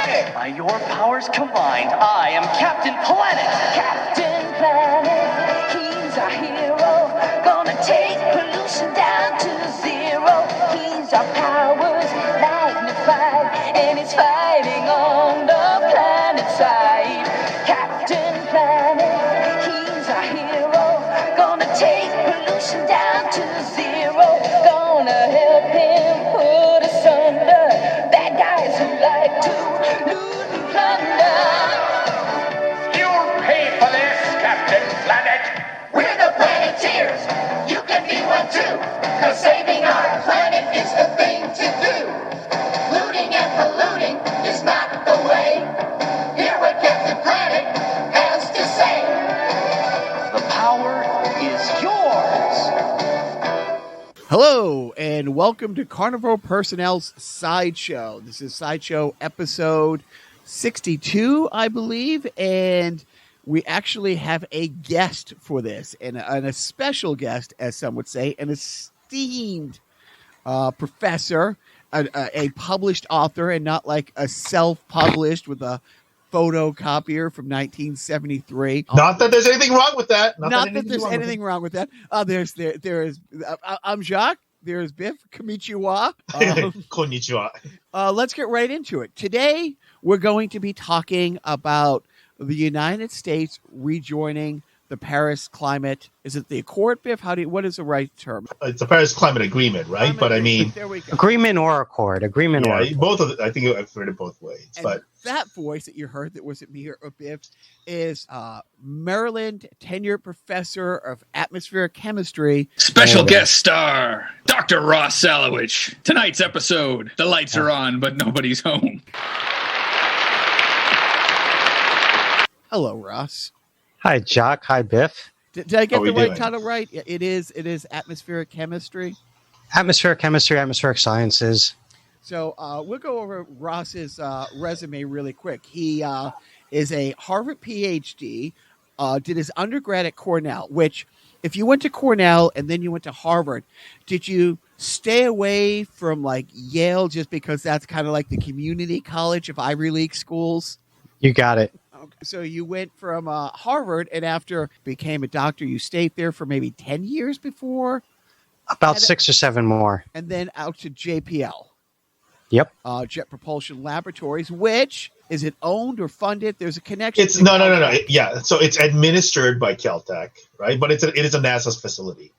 Planet. By your powers combined, I am Captain Planet. Captain Planet, he's our hero. Gonna take pollution down to zero. He's our powers magnified, and he's fighting on the planet side. Captain Planet, he's our hero. Gonna take pollution down to zero. Gonna help him put us under. Bad guys who like to loot and plunder. You'll pay for this, Captain Planet. We're the Planeteers. You can be one too. Cause saving our planet is the thing to do. Looting and polluting is not the way. Hear what Captain Planet has to say. The power is yours. Hello, and welcome to Carnival Personnel's Sideshow. This is Sideshow episode 62, I believe, and we actually have a guest for this, and a special guest, as some would say, an esteemed professor, a published author, and not like a self-published with a photocopier from 1973. Not that there's anything wrong with that. Not that there's anything wrong with that. I'm Jacques. There's Biff. Konnichiwa. Konnichiwa. Let's get right into it. Today, we're going to be talking about the United States rejoining the Paris Climate. Is it the Accord, Biff? What is the right term? It's the Paris Climate Agreement, right? But I mean, there we go. Agreement or Accord. Agreement or Accord. Both of I think I've heard it both ways. And but that voice that you heard, that wasn't me or Biff, is Maryland tenured professor of atmospheric chemistry. Special guest star, Dr. Ross Salawitch. Tonight's episode, the lights are on, but nobody's home. Hello, Ross. Hi, Jacques. Hi, Biff. Did I get the right title right? It is atmospheric chemistry. Atmospheric chemistry, atmospheric sciences. So we'll go over Ross's resume really quick. He is a Harvard PhD, did his undergrad at Cornell, which if you went to Cornell and then you went to Harvard, did you stay away from like Yale just because that's kind of like the community college of Ivy League schools? You got it. So you went from Harvard, and after became a doctor, you stayed there for maybe 10 years before? About 6 or 7 more. And then out to JPL. Yep. Jet Propulsion Laboratories, which, is it owned or funded? There's a connection. it's no. Yeah, so it's administered by Caltech, right? But it is a NASA's facility.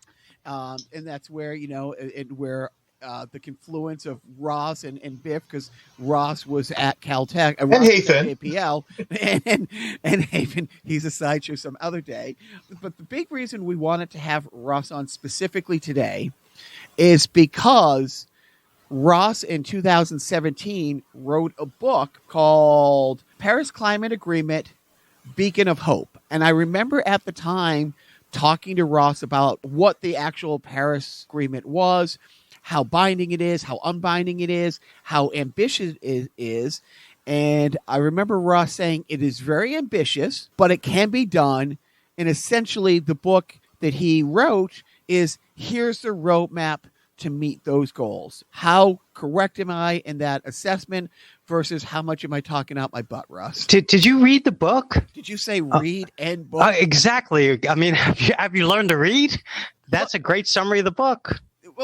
And that's where, the confluence of Ross and Biff, because Ross was at Caltech and Hafen, JPL, and Hafen, he's a sideshow some other day. But the big reason we wanted to have Ross on specifically today is because Ross in 2017 wrote a book called Paris Climate Agreement, Beacon of Hope. And I remember at the time talking to Ross about what the actual Paris Agreement was, how binding it is, how unbinding it is, how ambitious it is. And I remember Ross saying it is very ambitious, but it can be done. And essentially the book that he wrote is, here's the roadmap to meet those goals. How correct am I in that assessment versus how much am I talking out my butt, Russ? Did you read the book? Did you say read and book? Exactly. I mean, have you learned to read? That's a great summary of the book.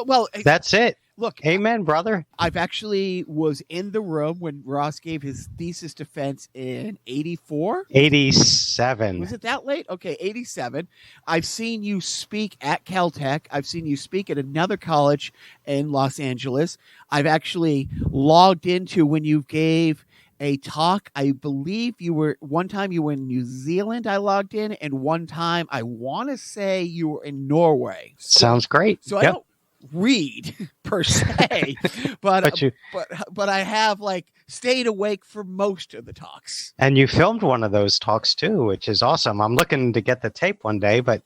Well, that's it. Look, amen, brother. I've actually was in the room when Ross gave his thesis defense in 84? 87. Was it that late? Okay, 87. I've seen you speak at Caltech. I've seen you speak at another college in Los Angeles. I've actually logged into when you gave a talk. I believe one time you were in New Zealand, I logged in, and one time I want to say you were in Norway. Sounds great. So yep. I don't read per se, but I have stayed awake for most of the talks. And you filmed one of those talks too, which is awesome. I'm looking to get the tape one day, but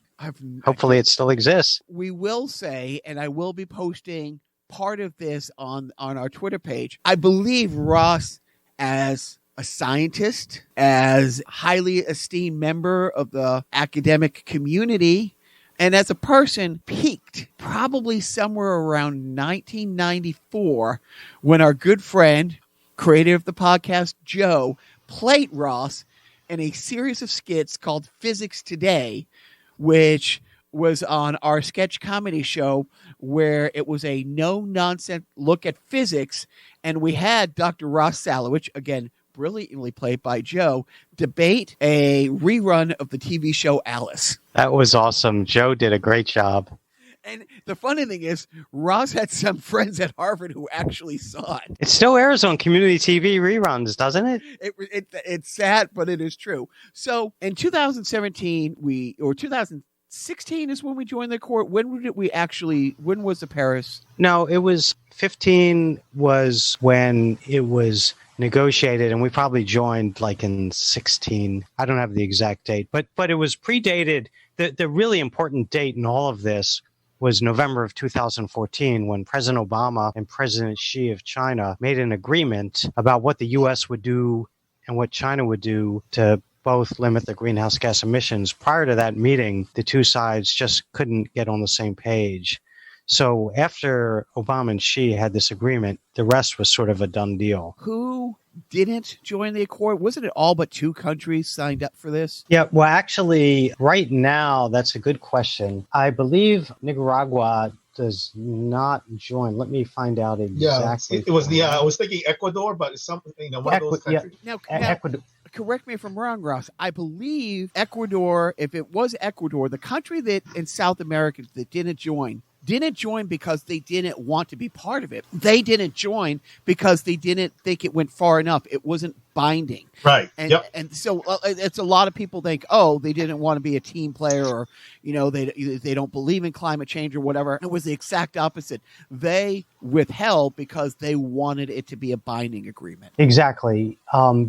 hopefully it still exists. We will say, and I will be posting part of this on our Twitter page. I believe Ross, as a scientist, as a highly esteemed member of the academic community, and as a person, peaked probably somewhere around 1994 when our good friend creator of the podcast, Joe, played Ross in a series of skits called Physics Today, which was on our sketch comedy show, where it was a no-nonsense look at physics, and we had Dr. Ross Salawitch, again, brilliantly played by Joe, debate a rerun of the TV show Alice. That was awesome. Joe did a great job. And the funny thing is, Ross had some friends at Harvard who actually saw it. It still airs on community TV reruns, doesn't it? It's sad, but it is true. So in 2017, 2016 is when we joined the court. When was the Paris? No, it was 15 was when it was negotiated, and we probably joined like in 16. I don't have the exact date, but it was predated. The really important date in all of this was November of 2014, when President Obama and President Xi of China made an agreement about what the U.S. would do and what China would do to both limit the greenhouse gas emissions. Prior to that meeting, the two sides just couldn't get on the same page. So after Obama and Xi had this agreement, the rest was sort of a done deal. Who didn't join the accord? Wasn't it all but 2 countries signed up for this? Yeah, well, actually, right now, that's a good question. I believe Nicaragua does not join. Let me find out exactly. Yeah, it was I was thinking Ecuador, but it's something, one of those countries. Yeah. Now, Ecuador. Correct me if I'm wrong, Ross. I believe Ecuador, if it was Ecuador, the country that in South America that didn't join because they didn't want to be part of it. They didn't join because they didn't think it went far enough. It wasn't binding. Right. And so it's a lot of people think, oh, they didn't want to be a team player, or, they don't believe in climate change or whatever. It was the exact opposite. They withheld because they wanted it to be a binding agreement. Exactly.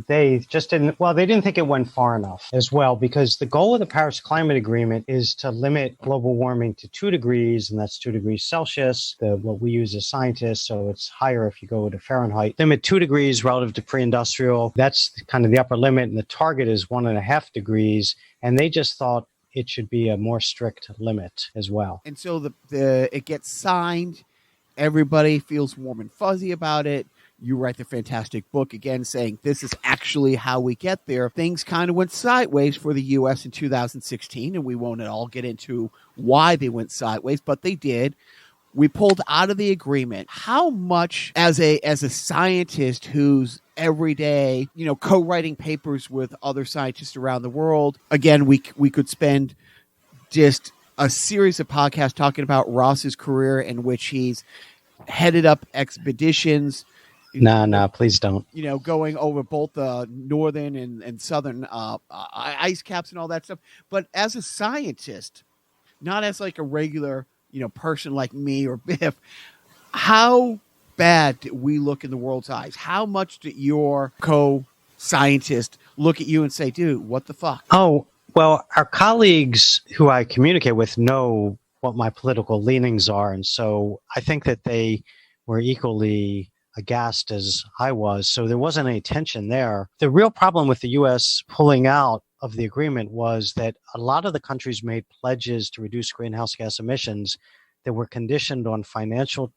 They just they didn't think it went far enough as well, because the goal of the Paris Climate Agreement is to limit global warming to 2 degrees, and that's 2 degrees Celsius, what we use as scientists, so it's higher if you go to Fahrenheit. Limit 2 degrees relative to pre-industrial. That's kind of the upper limit, and the target is 1.5 degrees, and they just thought it should be a more strict limit as well. And so it gets signed. Everybody feels warm and fuzzy about it. You write the fantastic book again saying this is actually how we get there. Things kind of went sideways for the U.S. in 2016, and we won't at all get into why they went sideways, but they did. We pulled out of the agreement. How much, as a scientist who's every day, co-writing papers with other scientists around the world, again, we could spend just a series of podcasts talking about Ross's career, in which he's headed up expeditions. No, please don't. Going over both the northern and southern ice caps and all that stuff. But as a scientist, not as like a regular person like me or Biff, how bad do we look in the world's eyes? How much did your co-scientist look at you and say, dude, what the fuck? Oh, well, our colleagues who I communicate with know what my political leanings are, and so I think that they were equally aghast as I was, so there wasn't any tension there. The real problem with the U.S. pulling out of the agreement was that a lot of the countries made pledges to reduce greenhouse gas emissions that were conditioned on financial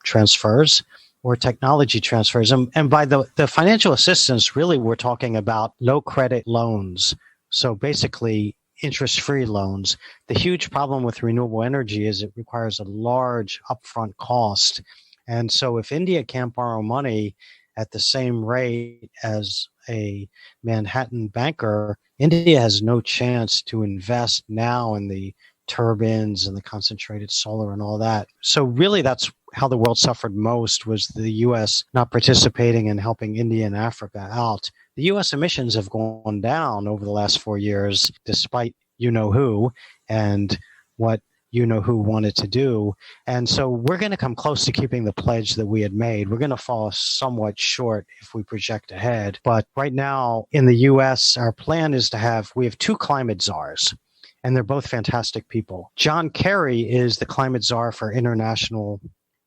transfers or technology transfers. And by the financial assistance, really, we're talking about low credit loans. So basically, interest-free loans. The huge problem with renewable energy is it requires a large upfront cost. And so if India can't borrow money at the same rate as a Manhattan banker, India has no chance to invest now in the turbines and the concentrated solar and all that. So really that's how the world suffered most, was the U.S. not participating in helping India and Africa out. The U.S. emissions have gone down over the last 4 years, despite you-know-who and what you-know-who wanted to do. And so we're going to come close to keeping the pledge that we had made. We're going to fall somewhat short if we project ahead. But right now in the U.S., our plan is we have 2 climate czars, and they're both fantastic people. John Kerry is the climate czar for international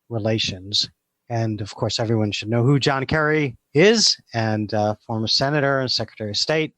relations. And of course, everyone should know who John Kerry is, and former senator and secretary of state.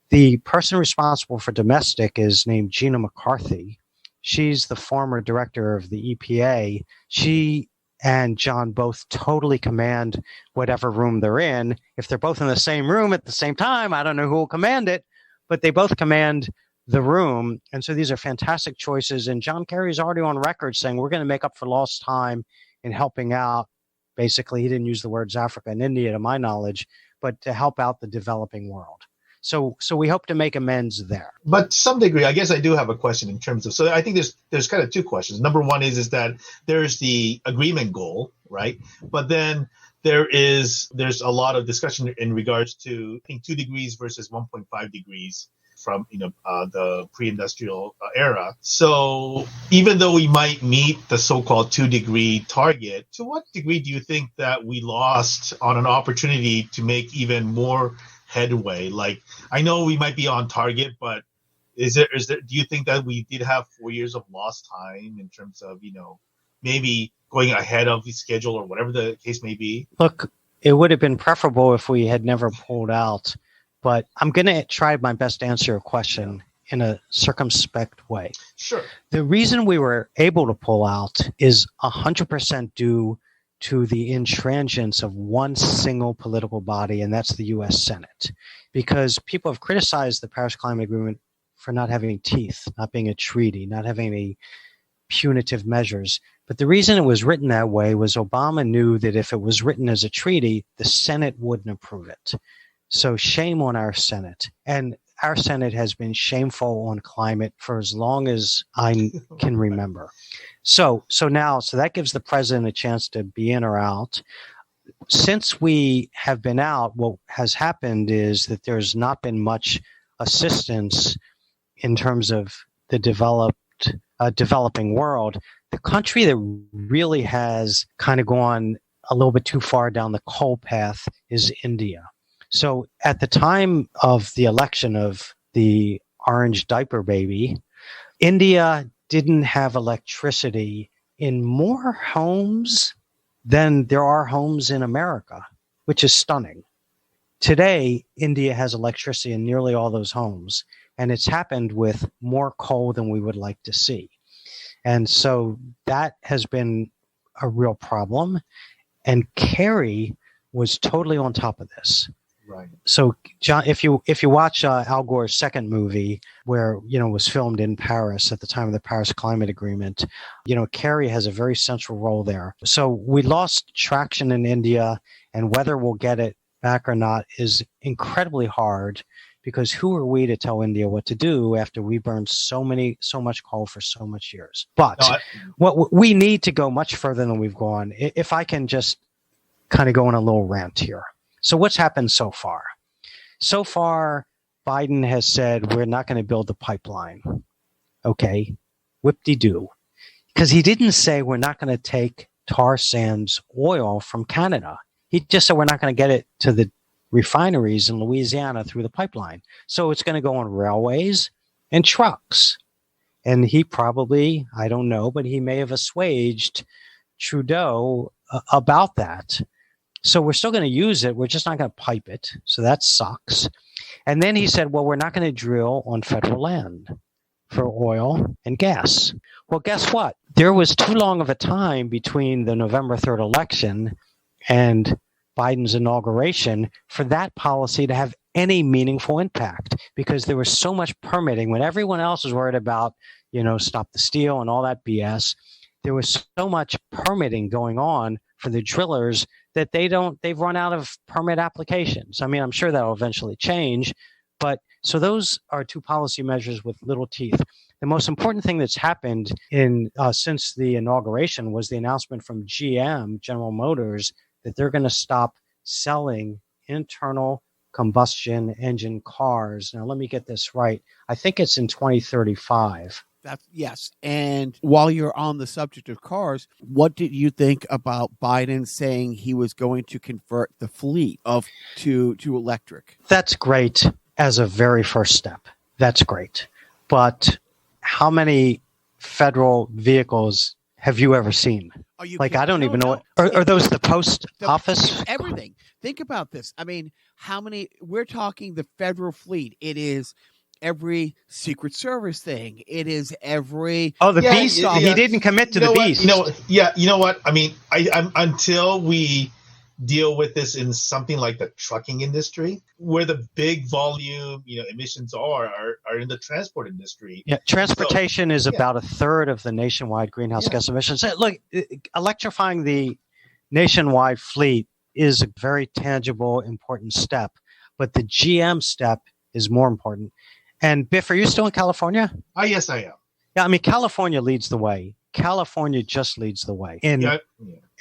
The person responsible for domestic is named Gina McCarthy. She's the former director of the EPA. She and John both totally command whatever room they're in. If they're both in the same room at the same time, I don't know who will command it, but they both command the room. And so these are fantastic choices. And John Kerry's already on record saying we're going to make up for lost time in helping out. Basically, he didn't use the words Africa and India, to my knowledge, but to help out the developing world. So we hope to make amends there. But to some degree, I guess I do have a question in terms of, so I think there's kind of two questions. Number one is that there's the agreement goal, right? But then there's a lot of discussion in regards to, I think, 2 degrees versus 1.5 degrees from the pre-industrial era. So even though we might meet the so-called 2-degree target, to what degree do you think that we lost on an opportunity to make even more headway? Like, I know we might be on target, but is there do you think that we did have 4 years of lost time in terms of maybe going ahead of the schedule or whatever the case may be? Look, it would have been preferable if we had never pulled out, but I'm going to try my best to answer your question in a circumspect way. Sure. The reason we were able to pull out is 100% due to the intransigence of one single political body, and that's the U.S. Senate. Because people have criticized the Paris Climate Agreement for not having teeth, not being a treaty, not having any punitive measures. But the reason it was written that way was Obama knew that if it was written as a treaty, the Senate wouldn't approve it. So shame on our Senate. And our Senate has been shameful on climate for as long as I can remember. So that gives the president a chance to be in or out. Since we have been out, what has happened is that there's not been much assistance in terms of the developing world. The country that really has kind of gone a little bit too far down the coal path is India. So at the time of the election of the orange diaper baby, India didn't have electricity in more homes than there are homes in America, which is stunning. Today, India has electricity in nearly all those homes, and it's happened with more coal than we would like to see. And so that has been a real problem. And Kerry was totally on top of this. Right. So, John, if you watch Al Gore's second movie, where was filmed in Paris at the time of the Paris Climate Agreement, Kerry has a very central role there. So we lost traction in India, and whether we'll get it back or not is incredibly hard, because who are we to tell India what to do after we burned so much coal for so much years? But what we need to go much further than we've gone. If I can just kind of go on a little rant here. So what's happened so far? So far, Biden has said we're not going to build the pipeline. Okay, whip-de-doo. Because he didn't say we're not going to take tar sands oil from Canada. He just said we're not going to get it to the refineries in Louisiana through the pipeline. So it's going to go on railways and trucks. And he probably, I don't know, but he may have assuaged Trudeau about that. So we're still going to use it. We're just not going to pipe it. So that sucks. And then he said, well, we're not going to drill on federal land for oil and gas. Well, guess what? There was too long of a time between the November 3rd election and Biden's inauguration for that policy to have any meaningful impact, because there was so much permitting when everyone else was worried about, stop the steal and all that BS. There was so much permitting going on for the drillers that they've run out of permit applications. I mean, I'm sure that'll eventually change, but so those are two policy measures with little teeth. The most important thing that's happened since the inauguration was the announcement from GM, General Motors, that they're going to stop selling internal combustion engine cars. Now, let me get this right. I think it's in 2035. Yes. And while you're on the subject of cars, what did you think about Biden saying he was going to convert the fleet to electric? That's great as a very first step. That's great. But how many federal vehicles have you ever seen? I don't even know. Are those the post office? Everything. Think about this. I mean, we're talking the federal fleet. It is every Secret Service thing. It is every The Yeah, beast. yeah, He yeah. didn't commit to You know the what? beast. You know what? I mean, I'm until we deal with this in something like the trucking industry, where the big volume, emissions are in the transport industry. Yeah, transportation is yeah. about a third of the nationwide greenhouse Yeah. gas emissions. Look, electrifying the nationwide fleet is a very tangible, important step, but the GM step is more important. And Biff, are you still in California? Yes, I am. Yeah, I mean, California leads the way. California just leads the way in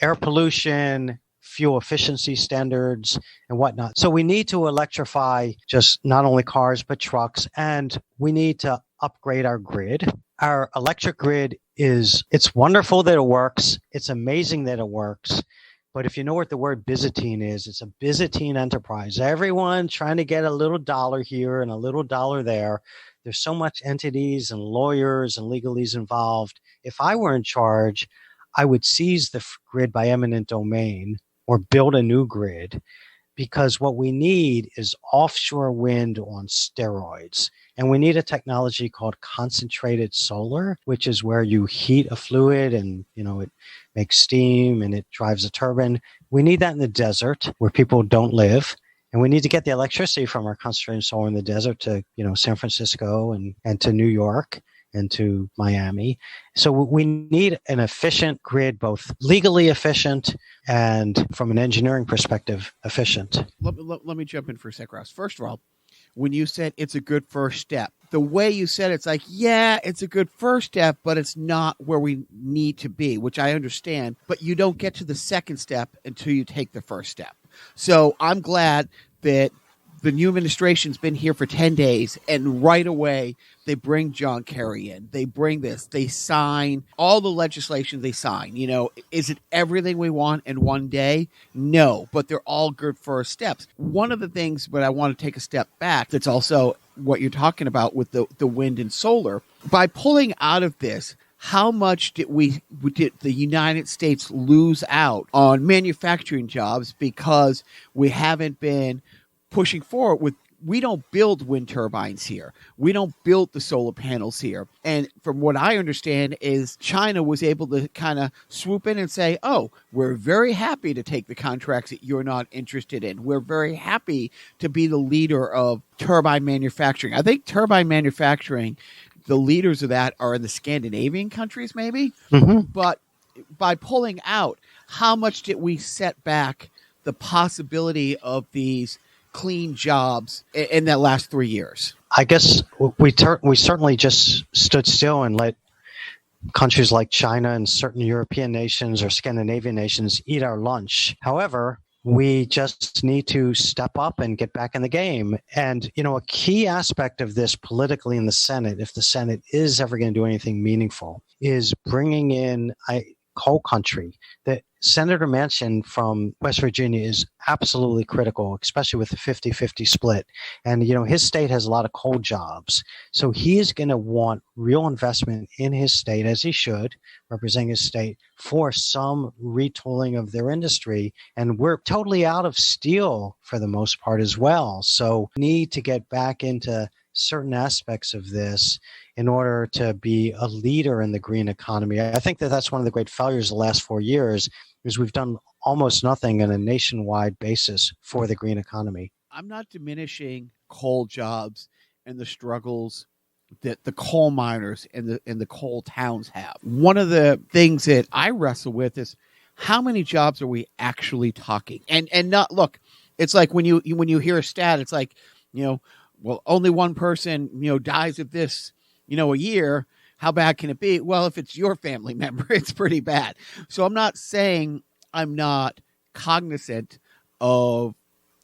air pollution, fuel efficiency standards, and whatnot. So we need to electrify just not only cars, but trucks, and we need to upgrade our grid. Our electric grid it's wonderful that it works. It's amazing that it works. But if you know what the word Byzantine is, it's a Byzantine enterprise. Everyone trying to get a little dollar here and a little dollar there. There's so much entities and lawyers and legalese involved. If I were in charge, I would seize the grid by eminent domain or build a new grid, because what we need is offshore wind on steroids. And we need a technology called concentrated solar, which is where you heat a fluid and, it makes steam and it drives a turbine. We need that in the desert where people don't live. And we need to get the electricity from our concentrated solar in the desert to, San Francisco and to New York and to Miami. So we need an efficient grid, both legally efficient and from an engineering perspective, efficient. Let me jump in for a sec, Ross. First of all, when you said it's a good first step, the way you said it's like, yeah, it's a good first step, but it's not where we need to be, which I understand. But you don't get to the second step until you take the first step. So I'm glad that the new administration's been here for 10 days, and right away they bring John Kerry in. They bring this. They sign all the legislation they sign. Is it everything we want in one day? No, but they're all good first steps. One of the things, but I want to take a step back, that's also what you're talking about with the wind and solar. By pulling out of this, how much did the United States lose out on manufacturing jobs because we haven't been pushing forward with, we don't build wind turbines here. We don't build the solar panels here. And from what I understand is China was able to kind of swoop in and say, oh, we're very happy to take the contracts that you're not interested in. We're very happy to be the leader of turbine manufacturing. I think turbine manufacturing, the leaders of that are in the Scandinavian countries maybe. Mm-hmm. But by pulling out, how much did we set back the possibility of these clean jobs in that last 3 years? I guess we certainly just stood still and let countries like China and certain European nations or Scandinavian nations eat our lunch. However, we just need to step up and get back in the game. And, a key aspect of this politically in the Senate, if the Senate is ever going to do anything meaningful, is bringing in coal country. That Senator Manchin from West Virginia is absolutely critical, especially with the 50-50 split. And, his state has a lot of coal jobs. So he is going to want real investment in his state, as he should, representing his state, for some retooling of their industry. And we're totally out of steel for the most part as well. So we need to get back into certain aspects of this in order to be a leader in the green economy. I think that's one of the great failures of the last 4 years, is we've done almost nothing on a nationwide basis for the green economy. I'm not diminishing coal jobs and the struggles that the coal miners and the coal towns have. One of the things that I wrestle with is how many jobs are we actually talking? And not, look, it's like when you hear a stat, it's like, well, only one person, dies of this, a year. How bad can it be? Well, if it's your family member, it's pretty bad. So I'm not saying I'm not cognizant of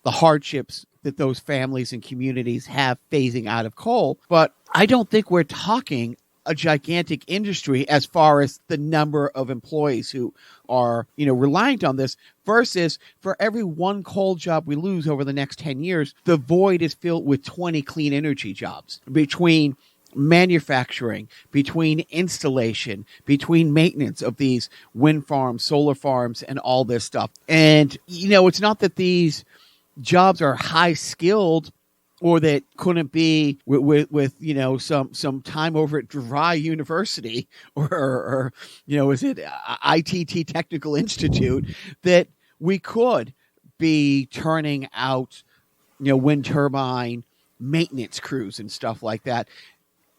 the hardships that those families and communities have phasing out of coal, but I don't think we're talking a gigantic industry as far as the number of employees who are, reliant on this, versus for every one coal job we lose over the next 10 years, the void is filled with 20 clean energy jobs between manufacturing, between installation, between maintenance of these wind farms, solar farms, and all this stuff. And, it's not that these jobs are high skilled or that couldn't be with some time over at Dry University or is it ITT Technical Institute, that we could be turning out wind turbine maintenance crews and stuff like that.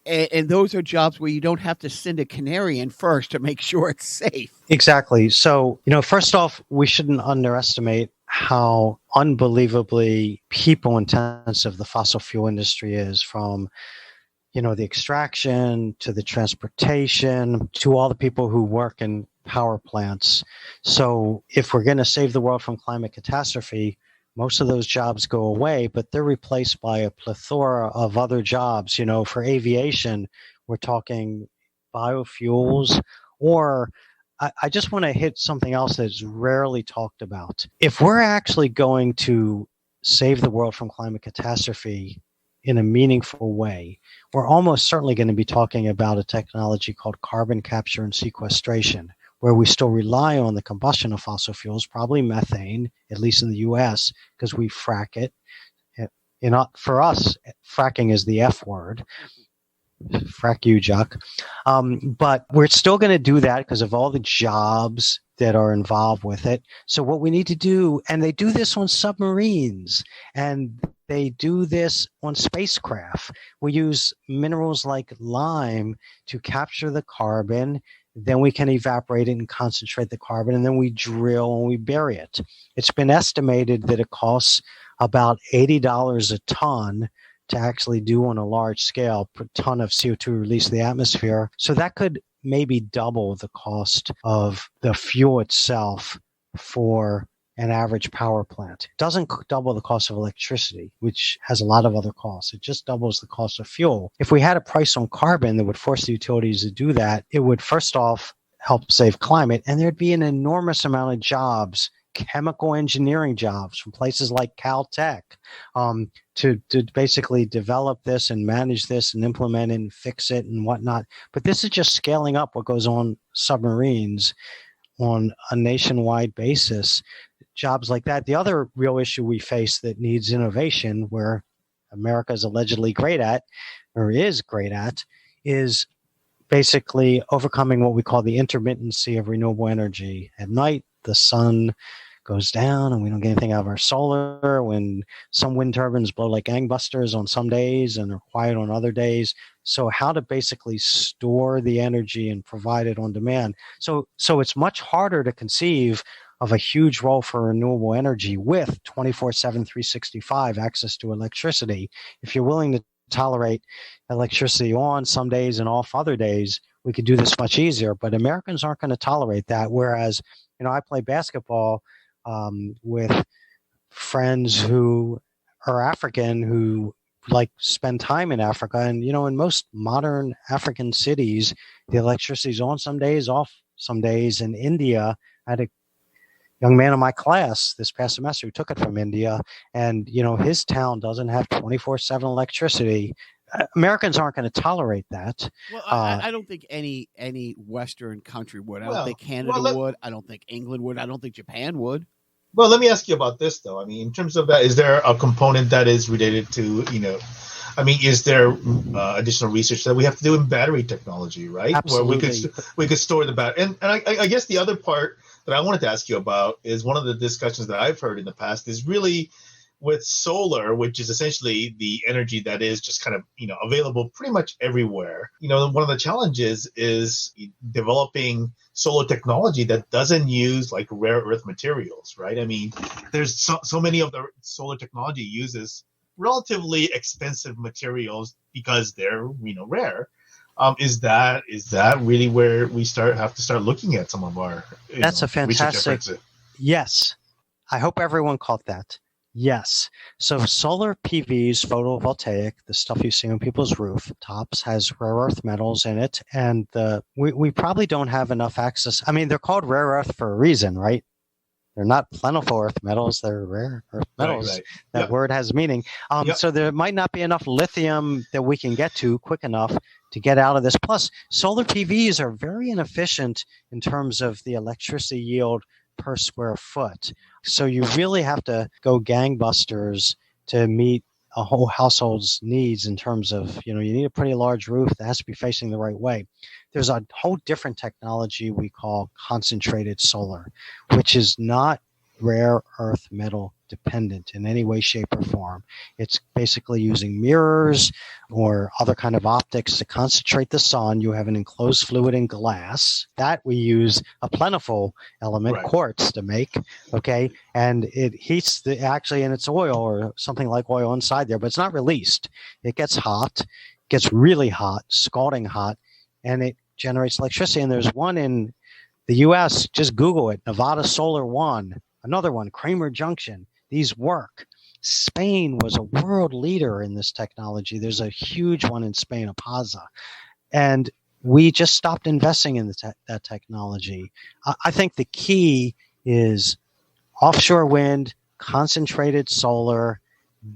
And those are jobs where you don't have to send a canary in first to make sure it's safe. Exactly. So, first off, we shouldn't underestimate how unbelievably people intensive the fossil fuel industry is, from the extraction to the transportation to all the people who work in power plants. So if we're going to save the world from climate catastrophe, most of those jobs go away, but they're replaced by a plethora of other jobs. For aviation, we're talking biofuels, or I just want to hit something else that's rarely talked about. If we're actually going to save the world from climate catastrophe in a meaningful way, we're almost certainly going to be talking about a technology called carbon capture and sequestration, where we still rely on the combustion of fossil fuels, probably methane, at least in the U.S., because we frack it. For us, fracking is the F word. Frack you, Jacques. But we're still going to do that because of all the jobs that are involved with it. So what we need to do, and they do this on submarines, and they do this on spacecraft. We use minerals like lime to capture the carbon. Then we can evaporate it and concentrate the carbon, and then we drill and we bury it. It's been estimated that it costs about $80 a ton to actually do on a large scale, per ton of CO2 released to the atmosphere. So that could maybe double the cost of the fuel itself for an average power plant. It doesn't double the cost of electricity, which has a lot of other costs. It just doubles the cost of fuel. If we had a price on carbon that would force the utilities to do that, it would first off help save climate, and there'd be an enormous amount of jobs, chemical engineering jobs from places like Caltech, to basically develop this and manage this and implement it and fix it and whatnot. But this is just scaling up what goes on submarines on a nationwide basis. Jobs like that. The other real issue we face that needs innovation, where America is allegedly great at, or is great at, is basically overcoming what we call the intermittency of renewable energy. At night, the sun goes down and we don't get anything out of our solar, when some wind turbines blow like gangbusters on some days and are quiet on other days. So how to basically store the energy and provide it on demand. So it's much harder to conceive of a huge role for renewable energy with 24/7, 365 access to electricity. If you're willing to tolerate electricity on some days and off other days, we could do this much easier. But Americans aren't going to tolerate that. Whereas, I play basketball with friends who are African, who spend time in Africa. And, in most modern African cities, the electricity's on some days, off some days. In India, I had a young man in my class this past semester who took it from India, and his town doesn't have 24/7 electricity. Americans aren't going to tolerate that. Well, I don't think any Western country would. I don't think Canada would. I don't think England would. I don't think Japan would. Well, let me ask you about this, though. I mean, in terms of that, is there a component that is related to, is there additional research that we have to do in battery technology, right? Absolutely. Where we could store the battery. And I guess the other part that I wanted to ask you about is one of the discussions that I've heard in the past is really with solar, which is essentially the energy that is just kind of, available pretty much everywhere. One of the challenges is developing solar technology that doesn't use like rare earth materials, right? I mean, there's so many of the solar technology uses relatively expensive materials because they're, rare. Is that really where we have to start looking at some of our That's a fantastic. Yes. I hope everyone caught that. Yes. So solar PVs, photovoltaic, the stuff you see on people's rooftops, has rare earth metals in it. And we probably don't have enough access. I mean, they're called rare earth for a reason, right? They're not plentiful earth metals. They're rare earth metals. Right. That word has meaning. So there might not be enough lithium that we can get to quick enough to get out of this. Plus, solar PVs are very inefficient in terms of the electricity yield per square foot. So you really have to go gangbusters to meet a whole household's needs in terms of, you need a pretty large roof that has to be facing the right way. There's a whole different technology we call concentrated solar, which is not rare earth metal dependent in any way, shape, or form. It's basically using mirrors or other kind of optics to concentrate the sun. You have an enclosed fluid in glass that we use a plentiful element, Right. quartz, to make. Okay, and it heats actually, and it's oil or something like oil inside there, but it's not released. It gets hot, gets really hot, scalding hot, and it generates electricity. And there's one in the U.S. Just Google it, Nevada Solar One. Another one, Kramer Junction. These work. Spain was a world leader in this technology. There's a huge one in Spain, Apaza. And we just stopped investing in that technology. I think the key is offshore wind, concentrated solar,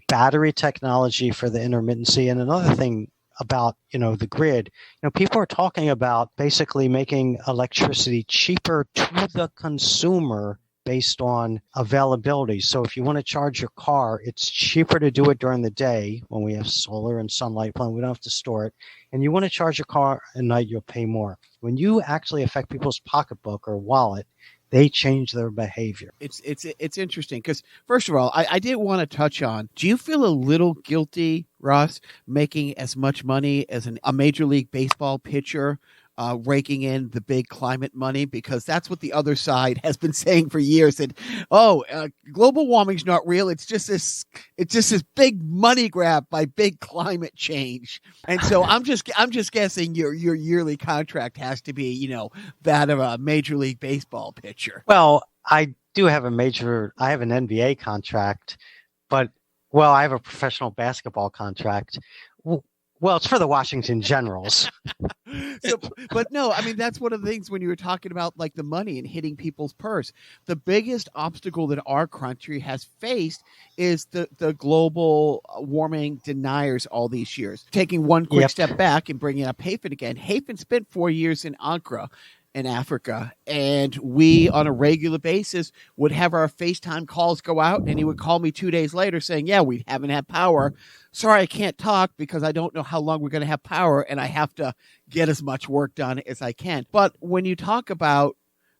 battery technology for the intermittency. And another thing about, the grid, people are talking about basically making electricity cheaper to the consumer based on availability. So if you want to charge your car, it's cheaper to do it during the day when we have solar and sunlight playing. We don't have to store it. And you want to charge your car at night, you'll pay more. When you actually affect people's pocketbook or wallet, they change their behavior. It's interesting because, first of all, I did want to touch on, do you feel a little guilty, Ross, making as much money as a Major League Baseball pitcher, raking in the big climate money? Because that's what the other side has been saying for years, that global warming's not real. It's just this big money grab by big climate change. And so I'm just guessing your yearly contract has to be, that of a Major League Baseball pitcher. Well, I do have I have an NBA contract, but I have a professional basketball contract. Well, it's for the Washington Generals. But no, I mean, that's one of the things when you were talking about like the money and hitting people's purse. The biggest obstacle that our country has faced is the global warming deniers all these years. Taking one quick step back and bringing up Hafen again. Hafen spent 4 years in Accra in Africa, and we on a regular basis would have our FaceTime calls go out, and he would call me 2 days later saying, yeah, we haven't had power. Sorry, I can't talk because I don't know how long we're going to have power, and I have to get as much work done as I can. But when you talk about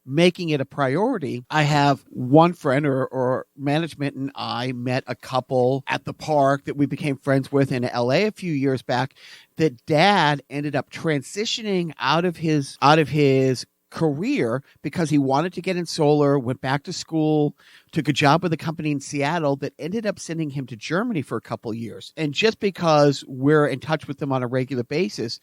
making it a priority, I have one friend or management and I met a couple at the park that we became friends with in LA a few years back, that dad ended up transitioning out of his career because he wanted to get in solar, went back to school, took a job with a company in Seattle that ended up sending him to Germany for a couple of years. And just because we're in touch with them on a regular basis,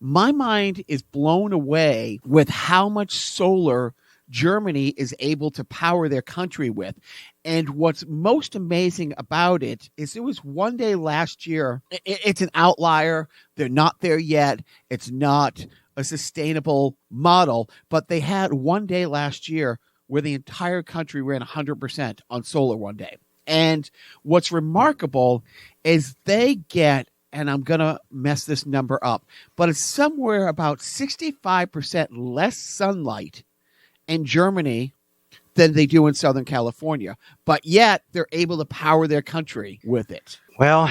my mind is blown away with how much solar Germany is able to power their country with. And what's most amazing about it is there was one day last year, it's an outlier. They're not there yet. It's not a sustainable model, but they had one day last year where the entire country ran 100% on solar one day. And what's remarkable is they get, and I'm going to mess this number up, but it's somewhere about 65% less sunlight in Germany than they do in Southern California. But yet they're able to power their country with it. Well,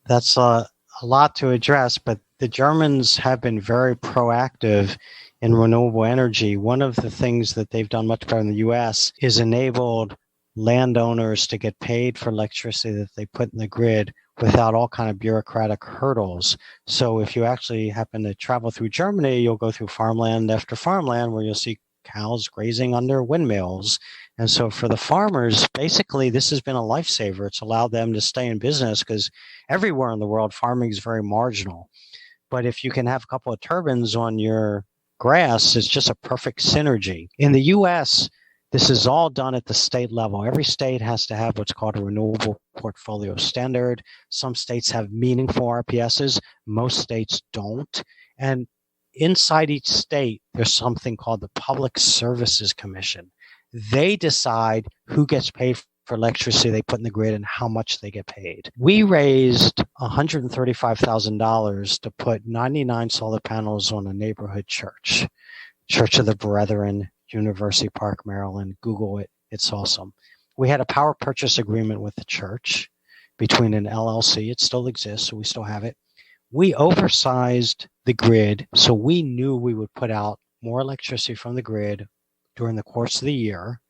that's a lot to address, but the Germans have been very proactive in renewable energy. One of the things that they've done much better in the U.S. is enabled landowners to get paid for electricity that they put in the grid without all kind of bureaucratic hurdles. So if you actually happen to travel through Germany, you'll go through farmland after farmland where you'll see cows grazing under windmills. And so for the farmers, basically, this has been a lifesaver. It's allowed them to stay in business because everywhere in the world, farming is very marginal. But if you can have a couple of turbines on your grass, it's just a perfect synergy. In the U.S., this is all done at the state level. Every state has to have what's called a renewable portfolio standard. Some states have meaningful RPSs. Most states don't. And inside each state, there's something called the Public Services Commission. They decide who gets paid for electricity they put in the grid and how much they get paid. We raised $135,000 to put 99 solar panels on a neighborhood church, Church of the Brethren, University Park, Maryland. Google it. It's awesome. We had a power purchase agreement with the church between an LLC. It still exists, so we still have it. We oversized the grid, so we knew we would put out more electricity from the grid during the course of the year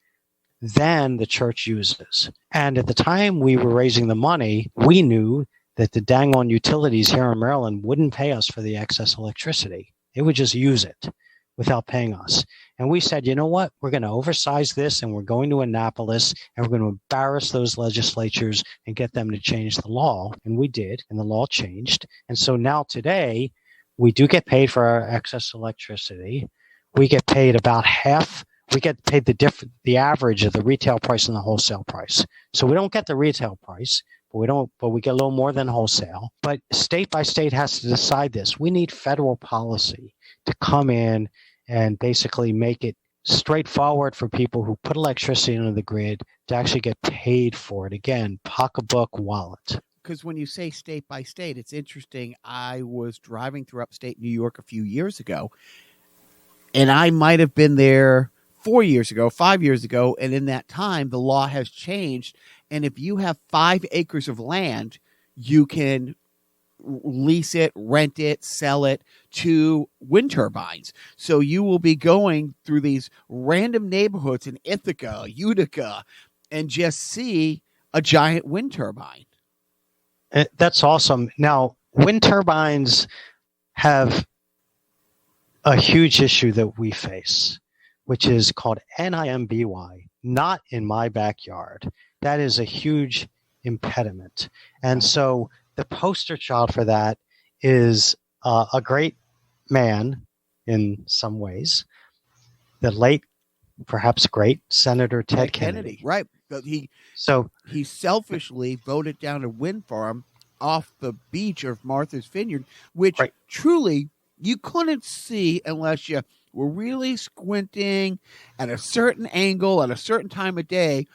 than the church uses. And at the time we were raising the money, we knew that the dang on utilities here in Maryland wouldn't pay us for the excess electricity. They would just use it without paying us. And we said, you know what? We're going to oversize this, and we're going to Annapolis, and we're going to embarrass those legislatures and get them to change the law. And we did, and the law changed. And so now today, we do get paid for our excess electricity. We get paid about half. We get paid the average of the retail price and the wholesale price. So we don't get the retail price, but we get a little more than wholesale. But state by state has to decide this. We need federal policy to come in and basically make it straightforward for people who put electricity into the grid to actually get paid for it. Again, pocketbook, wallet. Because when you say state by state, it's interesting. I was driving through upstate New York a few years ago, and I might have been there 4 years ago, 5 years ago, and in that time, the law has changed. And if you have 5 acres of land, you can lease it, rent it, sell it to wind turbines. So you will be going through these random neighborhoods in Ithaca, Utica, and just see a giant wind turbine. That's awesome. Now, wind turbines have a huge issue that we face, which is called NIMBY, not in my backyard. That is a huge impediment. And so the poster child for that is a great man in some ways, the late, perhaps great Senator Ted Kennedy. Right. But he selfishly voted down a wind farm off the beach of Martha's Vineyard, which truly you couldn't see unless you were really squinting at a certain angle at a certain time of day.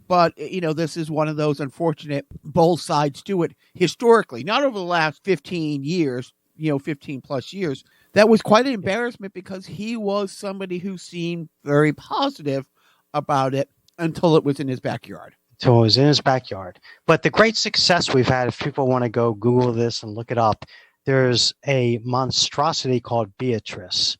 But, this is one of those unfortunate both sides to it historically, not over the last 15 years, 15 plus years. That was quite an embarrassment because he was somebody who seemed very positive about it until it was in his backyard. Until it was in his backyard. But the great success we've had, if people want to go Google this and look it up, there's a monstrosity called Beatrice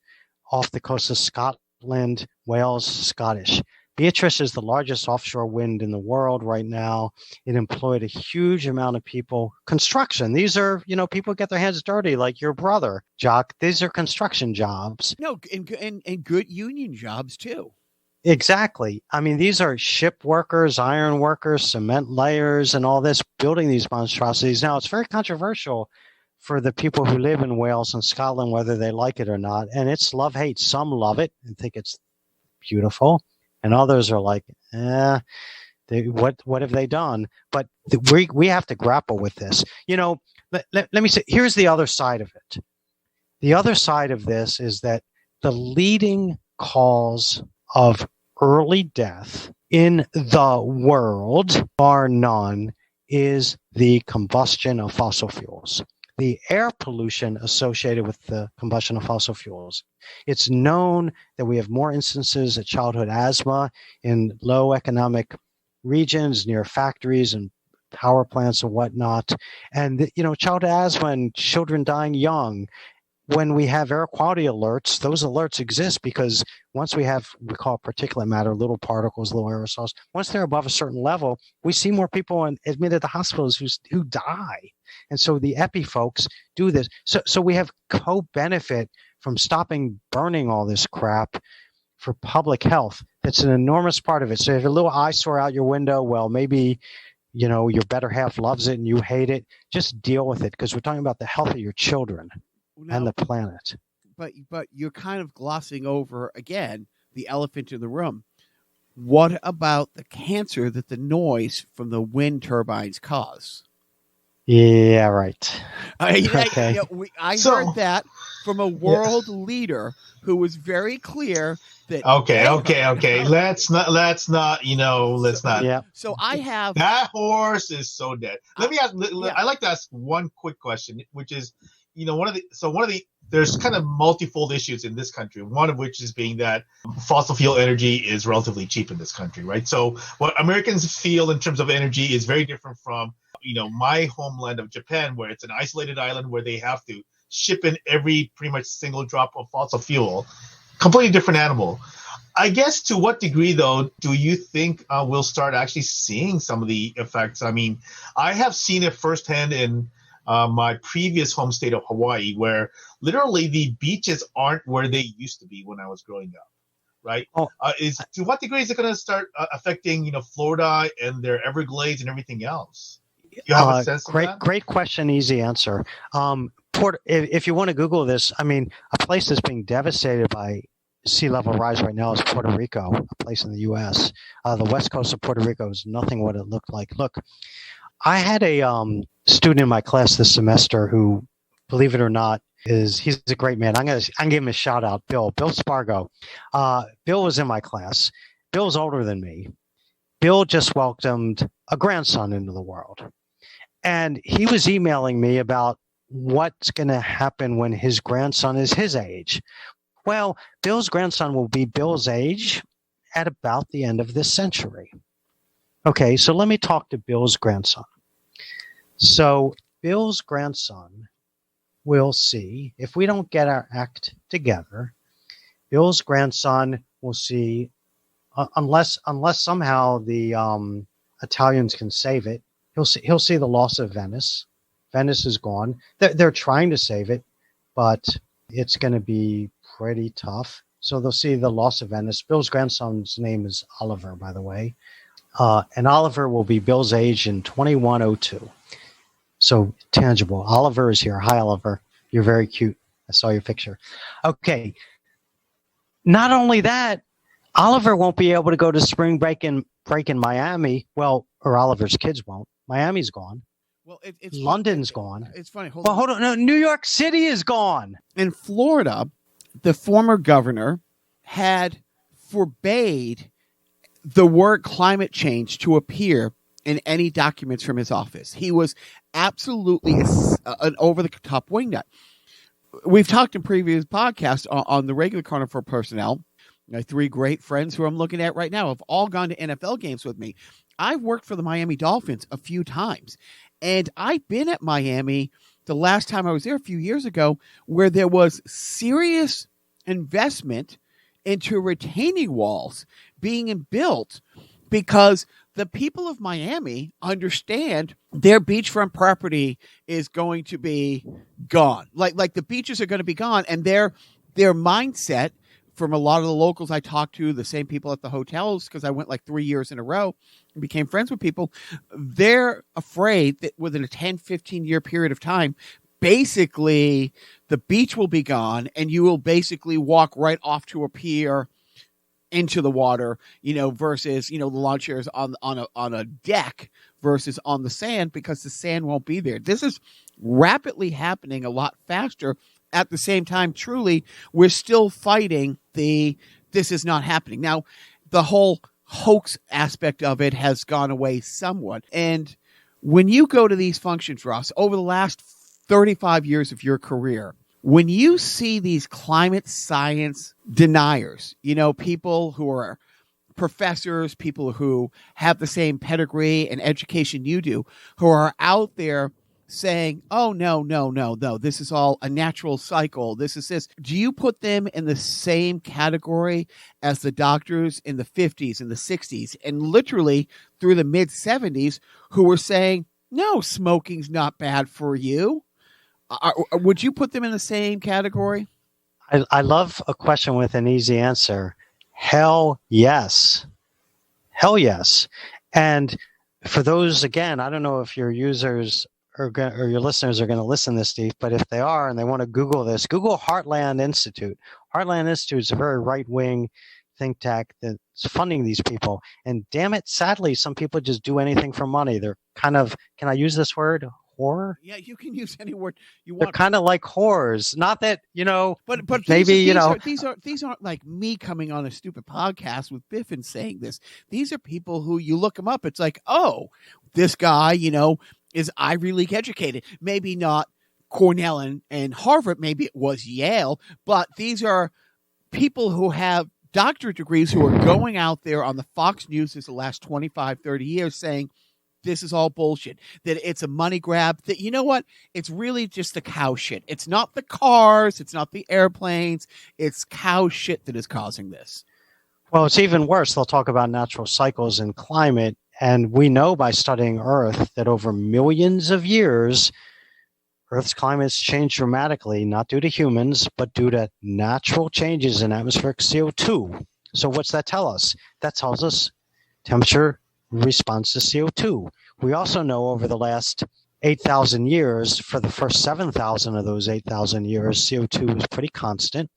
off the coast of Scotland, Wales, Scottish. Beatrice is the largest offshore wind in the world right now. It employed a huge amount of people. Construction. These are, people get their hands dirty like your brother, Jacques. These are construction jobs. No, and good union jobs too. Exactly. I mean, these are ship workers, iron workers, cement layers, and all this, building these monstrosities. Now, it's very controversial for the people who live in Wales and Scotland, whether they like it or not. And it's love-hate. Some love it and think it's beautiful. And others are like, what have they done? But we have to grapple with this. Let me say, here's the other side of it. The other side of this is that the leading cause of early death in the world, bar none, is the combustion of fossil fuels. The air pollution associated with the combustion of fossil fuels. It's known that we have more instances of childhood asthma in low economic regions near factories and power plants and whatnot. And, childhood asthma and children dying young. When we have air quality alerts, those alerts exist because once we call particulate matter, little particles, little aerosols, once they're above a certain level, we see more people admitted to hospitals who die. And so the epi folks do this. So we have co-benefit from stopping burning all this crap for public health. That's an enormous part of it. So if a little eyesore out your window, well, maybe, your better half loves it and you hate it. Just deal with it because we're talking about the health of your children. Now, and the planet. But you're kind of glossing over, again, the elephant in the room. What about the cancer that the noise from the wind turbines cause? Yeah, right. I heard that from a world leader who was very clear that. Okay. Let's not. Yeah. So I have that horse is so dead. Let me ask. I'd like to ask one quick question, which is, one of the there's kind of multifold issues in this country. One of which is being that fossil fuel energy is relatively cheap in this country, right? So what Americans feel in terms of energy is very different from, my homeland of Japan, where it's an isolated island where they have to ship in every pretty much single drop of fossil fuel. Completely different animal. I guess to what degree, though, do you think we'll start actually seeing some of the effects? I mean, I have seen it firsthand in my previous home state of Hawaii, where literally the beaches aren't where they used to be when I was growing up, right? To what degree is it going to start affecting, Florida and their Everglades and everything else? You have a sense of that? Great question, easy answer. If you want to Google this, I mean, a place that's being devastated by sea level rise right now is Puerto Rico, a place in the U.S. The west coast of Puerto Rico is nothing what it looked like. Look, I had a student in my class this semester who, believe it or not, he's a great man. I'm gonna give him a shout out, Bill Spargo. Bill was in my class. Bill's older than me. Bill just welcomed a grandson into the world. And he was emailing me about what's going to happen when his grandson is his age. Well, Bill's grandson will be Bill's age at about the end of this century. Okay, so let me talk to Bill's grandson. So Bill's grandson will see, if we don't get our act together, Bill's grandson will see, unless somehow the Italians can save it, he'll see the loss of Venice. Venice is gone. They're trying to save it, but it's going to be pretty tough. So they'll see the loss of Venice. Bill's grandson's name is Oliver, by the way. And Oliver will be Bill's age in 2102. So tangible. Oliver is here. Hi, Oliver. You're very cute. I saw your picture. Okay. Not only that, Oliver won't be able to go to spring break in Miami. Well, or Oliver's kids won't. Miami's gone. Well, it's London's gone. It's funny. Hold on. No, New York City is gone. In Florida, the former governor had forbade the word climate change to appear in any documents from his office. He was absolutely an over-the-top wingnut. We've talked in previous podcasts on the regular Carnival personnel. My three great friends who I'm looking at right now have all gone to NFL games with me. I've worked for the Miami Dolphins a few times, and I've been at Miami the last time I was there a few years ago, where there was serious investment into retaining walls being built because the people of Miami understand their beachfront property is going to be gone. Like the beaches are going to be gone, and their mindset from a lot of the locals I talked to, the same people at the hotels, because I went like 3 years in a row and became friends with people, they're afraid that within a 10, 15-year period of time, basically the beach will be gone and you will basically walk right off to a pier into the water, versus, the lawn chairs on a deck versus on the sand, because the sand won't be there. This is rapidly happening a lot faster. At the same time, truly, we're still fighting this is not happening. Now, the whole hoax aspect of it has gone away somewhat. And when you go to these functions, Ross, over the last 35 years of your career, when you see these climate science deniers, people who are professors, people who have the same pedigree and education you do, who are out there saying, oh, no, this is all a natural cycle. This is this. Do you put them in the same category as the doctors in the 50s and the 60s and literally through the mid 70s who were saying, no, smoking's not bad for you? Would you put them in the same category? I love a question with an easy answer. Hell yes. Hell yes. And for those, again, I don't know if your users or your listeners are going to listen to this, Steve, but if they are and they want to Google this, Google Heartland Institute. Heartland Institute is a very right-wing think tank that's funding these people. And damn it, sadly, some people just do anything for money. They're kind of, can I use this word? Whore? Yeah, you can use any word you want. They're kind of like whores. Not that, but maybe, these aren't like me coming on a stupid podcast with Biff and saying this. These are people who you look them up. It's like, oh, this guy, is Ivy League educated. Maybe not Cornell and Harvard, maybe it was Yale, but these are people who have doctorate degrees who are going out there on the Fox News the last 25, 30 years saying, this is all bullshit, that it's a money grab, that, you know what, it's really just the cow shit. It's not the cars, it's not the airplanes, it's cow shit that is causing this. Well, it's even worse. They'll talk about natural cycles and climate, and we know by studying Earth that over millions of years, Earth's climate has changed dramatically, not due to humans, but due to natural changes in atmospheric CO2. So what's that tell us? That tells us temperature responds to CO2. We also know over the last 8,000 years, for the first 7,000 of those 8,000 years, CO2 was pretty constant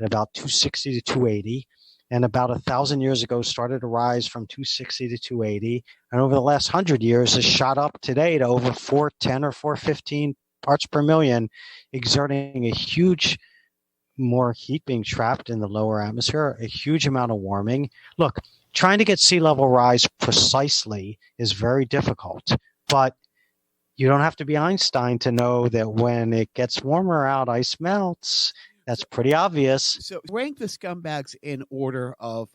at about 260 to 280. And about 1,000 years ago started to rise from 260 to 280. And over the last 100 years has shot up today to over 410 or 415 parts per million, exerting a huge more heat being trapped in the lower atmosphere, a huge amount of warming. Look, trying to get sea level rise precisely is very difficult, but you don't have to be Einstein to know that when it gets warmer out, ice melts. That's pretty obvious. So rank the scumbags in order of,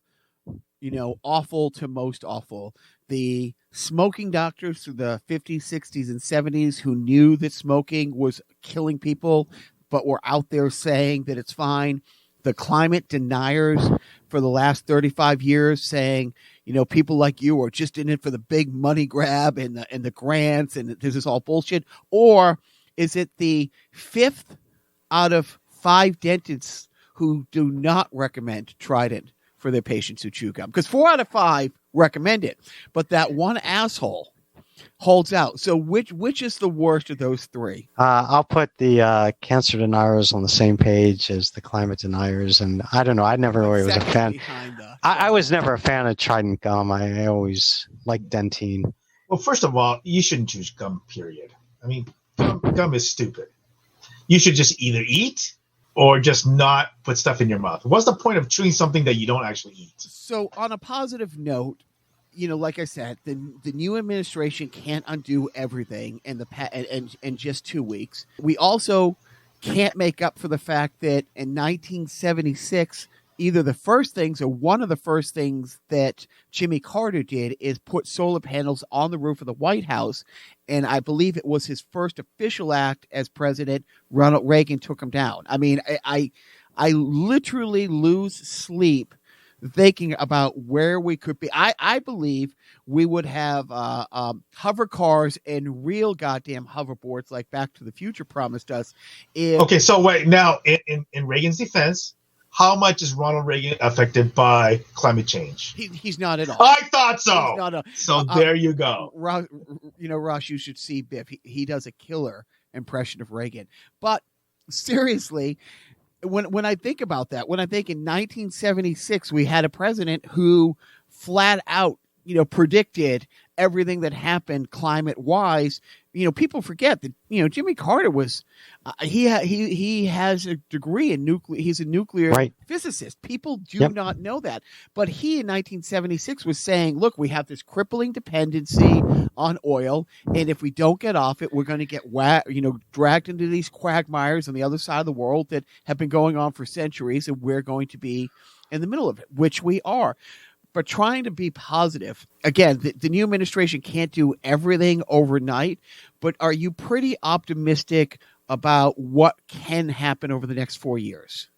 awful to most awful. The smoking doctors through the 50s, 60s, and 70s who knew that smoking was killing people, but were out there saying that it's fine. The climate deniers for the last 35 years saying, people like you are just in it for the big money grab and the grants and this is all bullshit. Or is it the 5th out of 5 dentists who do not recommend Trident for their patients who chew gum? Because 4 out of 5 recommend it, but that one asshole holds out. So which is the worst of those 3? I'll put the cancer deniers on the same page as the climate deniers, and I don't know. I never really was a fan. I was never a fan of Trident gum. I always liked Dentine. Well, first of all, you shouldn't choose gum. Period. I mean, gum is stupid. You should just either eat or just not put stuff in your mouth. What's the point of chewing something that you don't actually eat? So on a positive note, like I said, the new administration can't undo everything in just 2 weeks. We also can't make up for the fact that in 1976, either the first things or one of the first things that Jimmy Carter did is put solar panels on the roof of the White House. And I believe it was his first official act as president. Ronald Reagan took him down. I mean, I literally lose sleep thinking about where we could be. I believe we would have hover cars and real goddamn hoverboards like Back to the Future promised us. Okay, so wait, now in Reagan's defense, how much is Ronald Reagan affected by climate change? He's not at all. I thought so. So there you go. Ross, you should see Biff. He does a killer impression of Reagan. But seriously, when I think about that, when I think in 1976 we had a president who flat out, predicted everything that happened climate wise, people forget that, Jimmy Carter was, he has a degree in nuclear. He's a nuclear physicist. People do not know that. But he in 1976 was saying, look, we have this crippling dependency on oil. And if we don't get off it, we're going to get dragged into these quagmires on the other side of the world that have been going on for centuries. And we're going to be in the middle of it, which we are. But trying to be positive, again, the new administration can't do everything overnight, but are you pretty optimistic about what can happen over the next 4 years?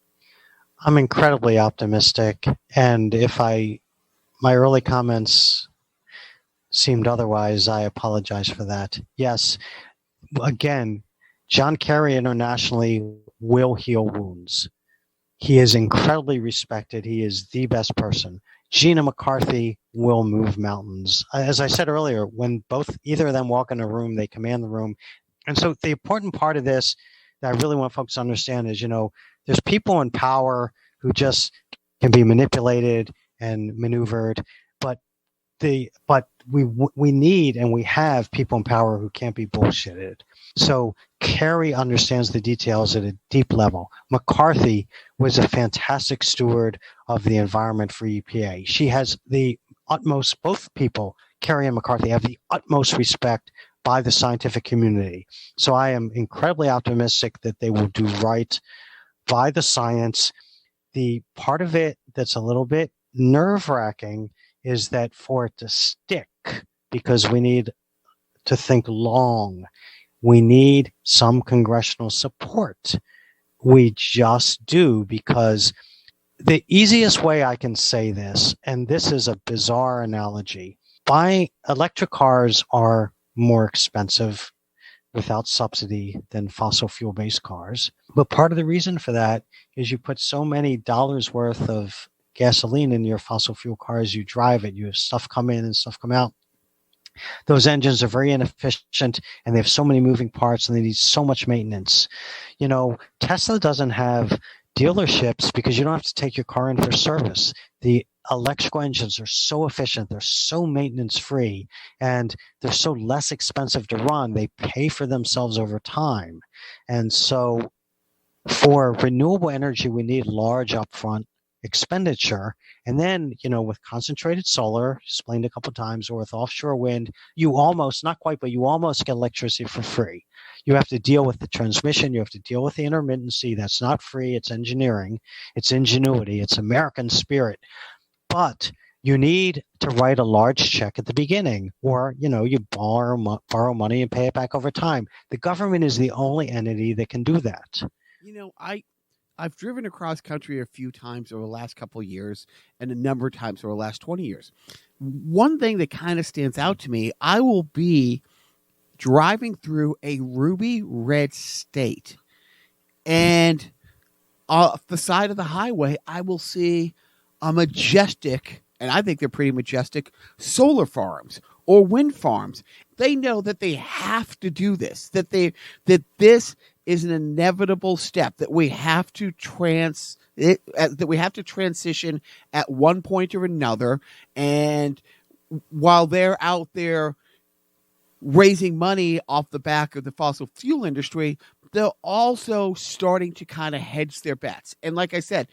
I'm incredibly optimistic. And if my early comments seemed otherwise, I apologize for that. Yes, again, John Kerry internationally will heal wounds. He is incredibly respected. He is the best person. Gina McCarthy will move mountains. As I said earlier, when either of them walk in a room, they command the room. And so the important part of this that I really want folks to understand is, there's people in power who just can be manipulated and maneuvered, but we need and we have people in power who can't be bullshitted. So Kerry understands the details at a deep level. McCarthy was a fantastic steward of the environment for EPA. She has the utmost, both people, Kerry and McCarthy, have the utmost respect by the scientific community. So I am incredibly optimistic that they will do right by the science. The part of it that's a little bit nerve-wracking is that for it to stick, because we need to think long, we need some congressional support. We just do, because the easiest way I can say this, and this is a bizarre analogy, electric cars are more expensive without subsidy than fossil fuel-based cars. But part of the reason for that is you put so many dollars worth of gasoline in your fossil fuel car as you drive it. You have stuff come in and stuff come out. Those engines are very inefficient, and they have so many moving parts, and they need so much maintenance. Tesla doesn't have dealerships because you don't have to take your car in for service. The electrical engines are so efficient, they're so maintenance free, and they're so less expensive to run. They pay for themselves over time. And so for renewable energy, we need large upfront expenditure. And then, with concentrated solar, explained a couple of times, or with offshore wind, you almost, not quite, but you almost get electricity for free. You have to deal with the transmission. You have to deal with the intermittency. That's not free. It's engineering. It's ingenuity. It's American spirit. But you need to write a large check at the beginning, or, you borrow money and pay it back over time. The government is the only entity that can do that. I've driven across country a few times over the last couple of years, and a number of times over the last 20 years. One thing that kind of stands out to me, I will be driving through a ruby red state, and off the side of the highway, I will see a majestic, and I think they're pretty majestic, solar farms or wind farms. They know that they have to do this, that this is an inevitable step, that we have to transition at one point or another. And while they're out there raising money off the back of the fossil fuel industry, they're also starting to kind of hedge their bets. And like I said,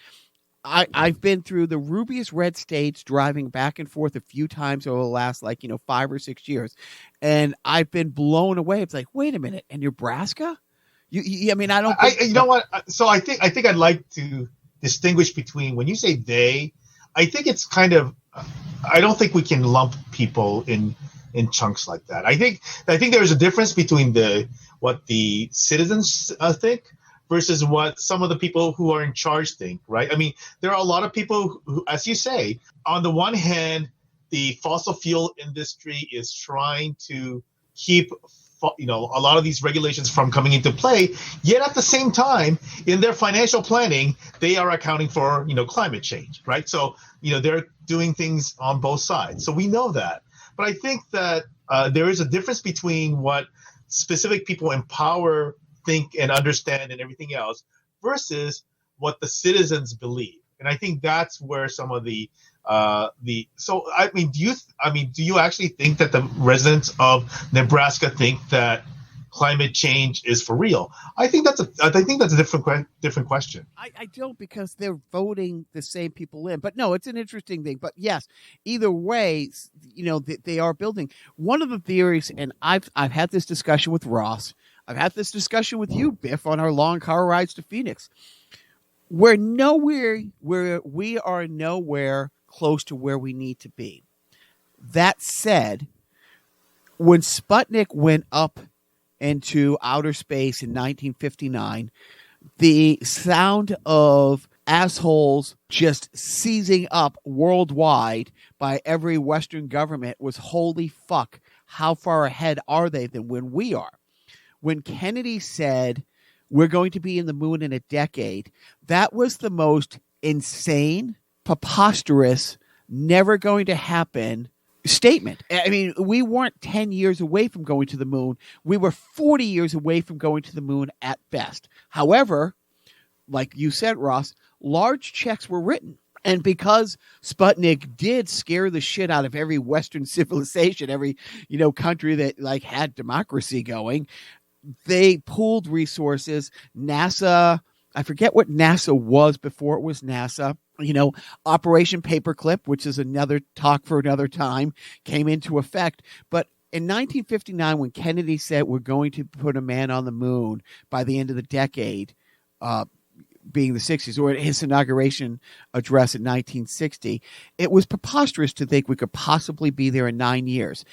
I've been through the rubiest red states, driving back and forth a few times over the last 5 or 6 years, and I've been blown away. It's like, wait a minute, in Nebraska? I don't. You know what? So I think I'd like to distinguish between, when you say they, I think it's kind of. I don't think we can lump people in chunks like that. I think there's a difference between what the citizens think versus what some of the people who are in charge think, right? I mean, there are a lot of people who, as you say, on the one hand, the fossil fuel industry is trying to keep a lot of these regulations from coming into play, yet at the same time, in their financial planning, they are accounting for, climate change, right? So, they're doing things on both sides. So we know that. But I think that there is a difference between what specific people in power think and understand and everything else versus what the citizens believe. And I think that's where some of do you actually think that the residents of Nebraska think that climate change is for real? I think that's a different question. I don't, because they're voting the same people in. But no, it's an interesting thing. But yes, either way, they are building. One of the theories, and I've had this discussion with Ross, I've had this discussion with you, Biff, on our long car rides to Phoenix. We are nowhere close to where we need to be. That said, when Sputnik went up into outer space in 1959, the sound of assholes just seizing up worldwide by every Western government was, holy fuck, how far ahead are they than when we are? When Kennedy said, we're going to be in the moon in a decade, that was the most insane, preposterous, never going to happen statement. I mean, we weren't 10 years away from going to the moon. We were 40 years away from going to the moon at best. However, like you said, Ross, large checks were written. And because Sputnik did scare the shit out of every Western civilization, every, country that had democracy going, they pooled resources. NASA, I forget what NASA was before it was NASA. Operation Paperclip, which is another talk for another time, came into effect. But in 1959, when Kennedy said we're going to put a man on the moon by the end of the decade, being the 60s, or his inauguration address in 1960, it was preposterous to think we could possibly be there in 9 years.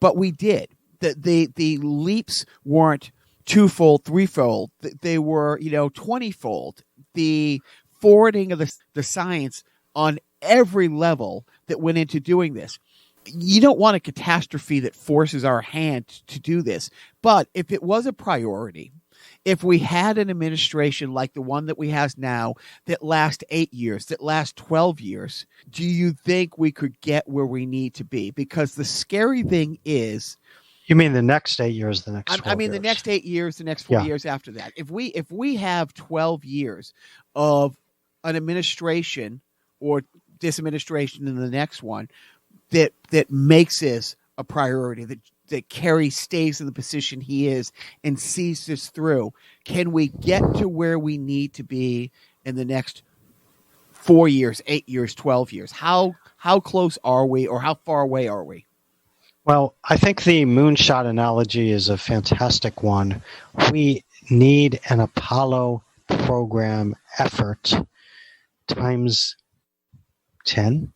But we did. The leaps weren't twofold, threefold. They were, 20-fold. The forwarding of the science on every level that went into doing this. You don't want a catastrophe that forces our hand to do this. But if it was a priority, if we had an administration like the one that we have now that lasts 8 years, that lasts 12 years, do you think we could get where we need to be? Because the scary thing is... You mean the next 8 years, the next 12 I mean, years. the next 8 years, the next 4 years after that. If we have 12 years of an administration or this administration and the next one that makes this a priority, that Kerry stays in the position he is and sees this through, can we get to where we need to be in the next 4 years, 8 years, 12 years? How close are we, or how far away are we? Well, I think the moonshot analogy is a fantastic one. We need an Apollo program effort times 10,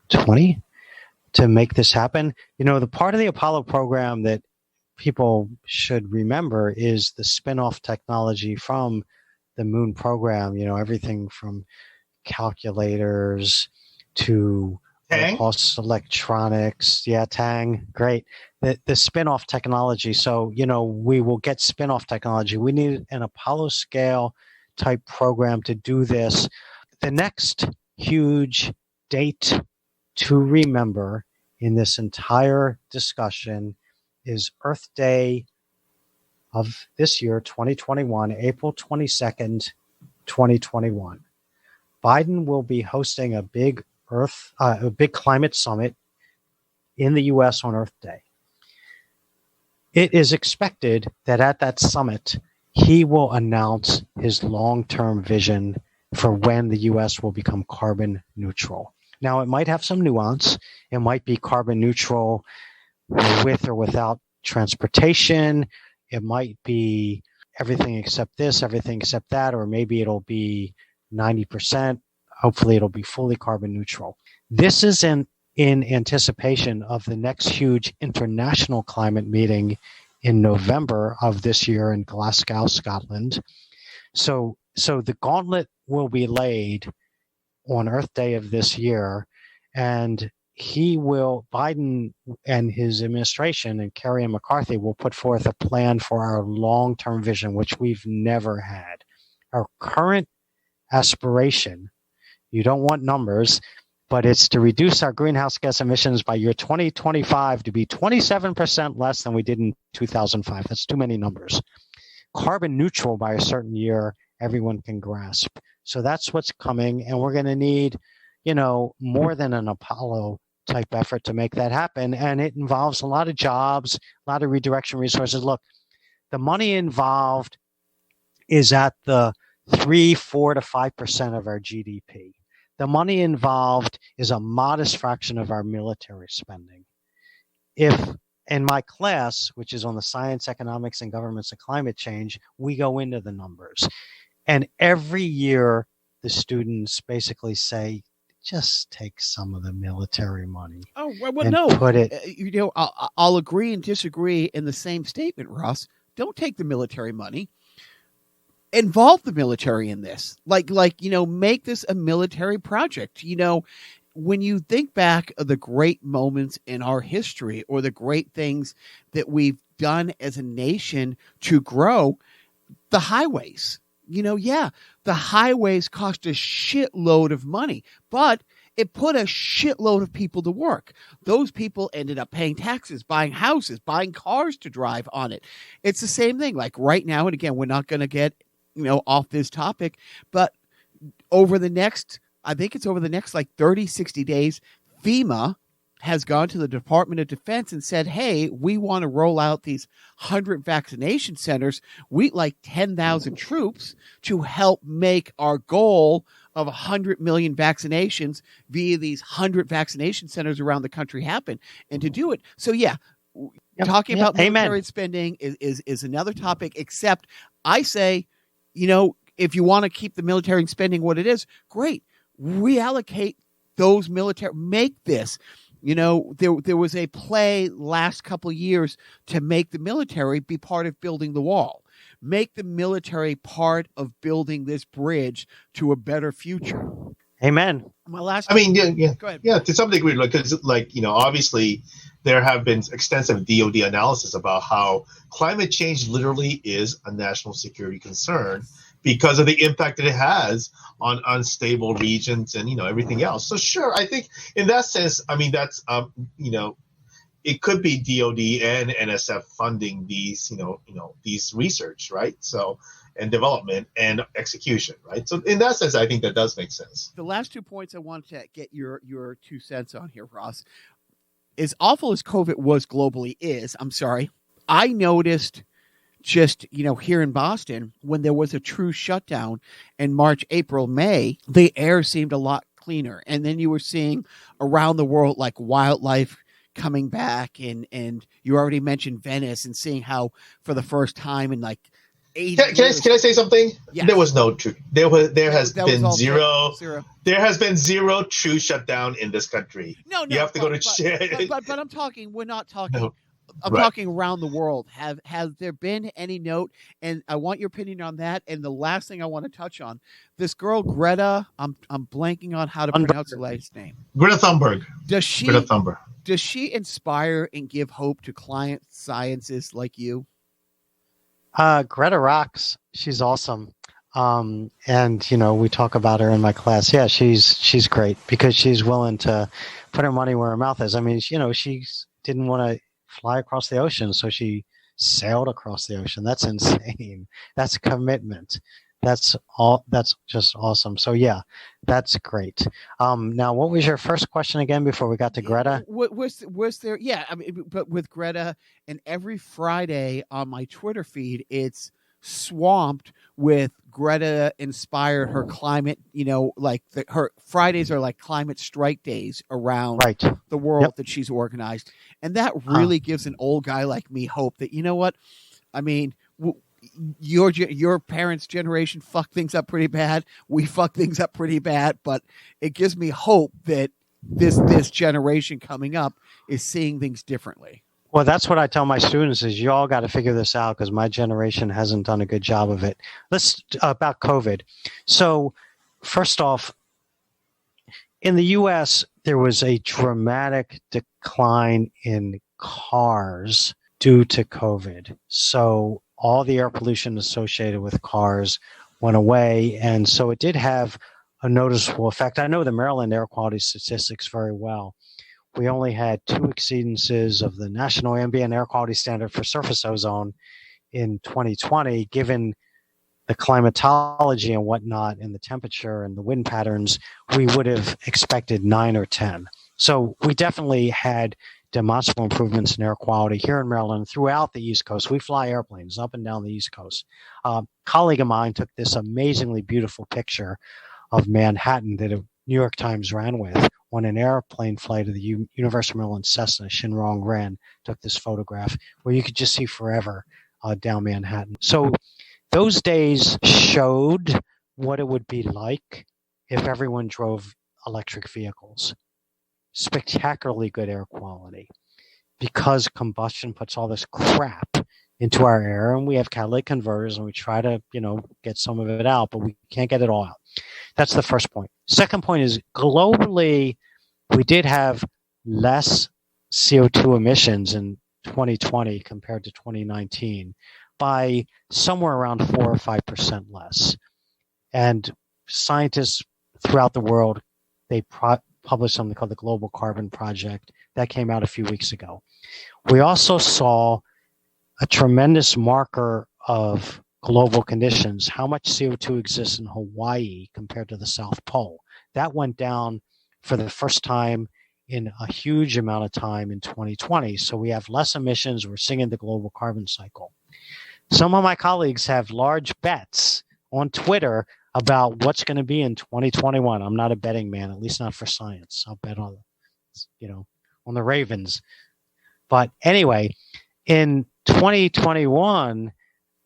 20 to make this happen. The part of the Apollo program that people should remember is the spin-off technology from the moon program, everything from calculators to host electronics. Yeah, Tang, great. The spin-off technology. So, we will get spin-off technology. We need an Apollo scale type program to do this. The next huge date to remember in this entire discussion is Earth Day of this year, 2021, April 22nd, 2021. Biden will be hosting a big climate summit in the U.S. on Earth Day. It is expected that at that summit, he will announce his long-term vision for when the U.S. will become carbon neutral. Now, it might have some nuance. It might be carbon neutral with or without transportation. It might be everything except this, everything except that, or maybe it'll be 90%. Hopefully, it'll be fully carbon neutral. This is in anticipation of the next huge international climate meeting in November of this year in Glasgow, Scotland. So the gauntlet will be laid on Earth Day of this year, and Biden and his administration and Kerry and McCarthy will put forth a plan for our long-term vision, which we've never had. Our current aspiration, you don't want numbers, but it's to reduce our greenhouse gas emissions by year 2025 to be 27% less than we did in 2005. That's too many numbers. Carbon neutral by a certain year, everyone can grasp. So that's what's coming, and we're going to need, more than an Apollo type effort to make that happen. And it involves a lot of jobs, a lot of redirection resources. Look, the money involved is at the 4 to 5% of our GDP. The money involved is a modest fraction of our military spending. If in my class, which is on the science, economics, and governments of climate change, we go into the numbers. And every year, the students basically say, just take some of the military money. Oh, well, and no. Put it. I'll agree and disagree in the same statement, Ross. Don't take the military money. Involve the military in this. Like, make this a military project. When you think back of the great moments in our history or the great things that we've done as a nation to grow, the highways. The highways cost a shitload of money, but it put a shitload of people to work. Those people ended up paying taxes, buying houses, buying cars to drive on it. It's the same thing. Like right now, and again, we're not going to get, off this topic, but over the next 30, 60 days, FEMA has gone to the Department of Defense and said, hey, we want to roll out these 100 vaccination centers. We'd like 10,000 troops to help make our goal of 100 million vaccinations via these 100 vaccination centers around the country happen. And to do it. So, yeah, talking about military Amen. spending is another topic, except I say, if you want to keep the military spending what it is, great. Reallocate those military, make this. There was a play last couple of years to make the military be part of building the wall. Make the military part of building this bridge to a better future. Amen. My last. I mean, yeah. Go ahead. Yeah, to some degree, because obviously there have been extensive DoD analysis about how climate change literally is a national security concern because of the impact that it has on unstable regions and everything else. So sure, I think in that sense, I mean that's it could be DoD and NSF funding these these research, right? So and development and execution, right? So in that sense, I think that does make sense. The last 2 points I wanted to get your 2 cents on here, Ross. As awful as COVID was globally I noticed just, here in Boston, when there was a true shutdown in March, April, May, the air seemed a lot cleaner. And then you were seeing around the world, like wildlife coming back. And you already mentioned Venice and seeing how for the first time in like 80 years. Can I say something? Yes. There was no true. There has been zero. There has been zero true shutdown in this country. No, you have to go to. But I'm talking. We're not talking. No. I'm talking around the world. Has there been any note? And I want your opinion on that. And the last thing I want to touch on, this girl Greta. I'm blanking on how to pronounce her last name. Greta Thunberg. Greta Thunberg. Does she inspire and give hope to client scientists like you? Greta rocks. She's awesome. And we talk about her in my class. Yeah, she's great because she's willing to put her money where her mouth is. I mean, she didn't want to fly across the ocean, so she sailed across the ocean. That's insane. That's commitment. That's just awesome. So yeah, that's great. Now, what was your first question again before we got to Greta? Was there? Yeah, I mean, but with Greta, and every Friday on my Twitter feed, it's swamped with Greta inspired her climate. Her Fridays are like climate strike days around the world that she's organized, and that really gives an old guy like me hope that what, I mean. Your parents' generation fucked things up pretty bad. We fucked things up pretty bad, but it gives me hope that this generation coming up is seeing things differently. Well, that's what I tell my students is you all got to figure this out because my generation hasn't done a good job of it. Let's about COVID. So first off, in the U.S., there was a dramatic decline in cars due to COVID. So all the air pollution associated with cars went away. And so it did have a noticeable effect. I know the Maryland air quality statistics very well. We only had 2 exceedances of the National Ambient Air Quality Standard for surface ozone in 2020, given the climatology and whatnot and the temperature and the wind patterns, we would have expected 9 or 10. So we definitely had demonstrable improvements in air quality here in Maryland throughout the East Coast. We fly airplanes up and down the East Coast. A colleague of mine took this amazingly beautiful picture of Manhattan that a New York Times ran with when an airplane flight of the University of Maryland Cessna Shinrong ran took this photograph where you could just see forever down Manhattan. So those days showed what it would be like if everyone drove electric vehicles. Spectacularly good air quality because combustion puts all this crap into our air, and we have catalytic converters and we try to get some of it out, but we can't get it all out. That's the first point. Second point is globally we did have less CO2 emissions in 2020 compared to 2019 by somewhere around 4 or 5% less. And scientists throughout the world, they published something called the Global Carbon Project that came out a few weeks ago. We also saw a tremendous marker of global conditions, how much CO2 exists in Hawaii compared to the South Pole. That went down for the first time in a huge amount of time in 2020. So we have less emissions. We're singing the global carbon cycle. Some of my colleagues have large bets on Twitter about what's going to be in 2021. I'm not a betting man, at least not for science. I'll bet on, on the Ravens. But anyway, in 2021,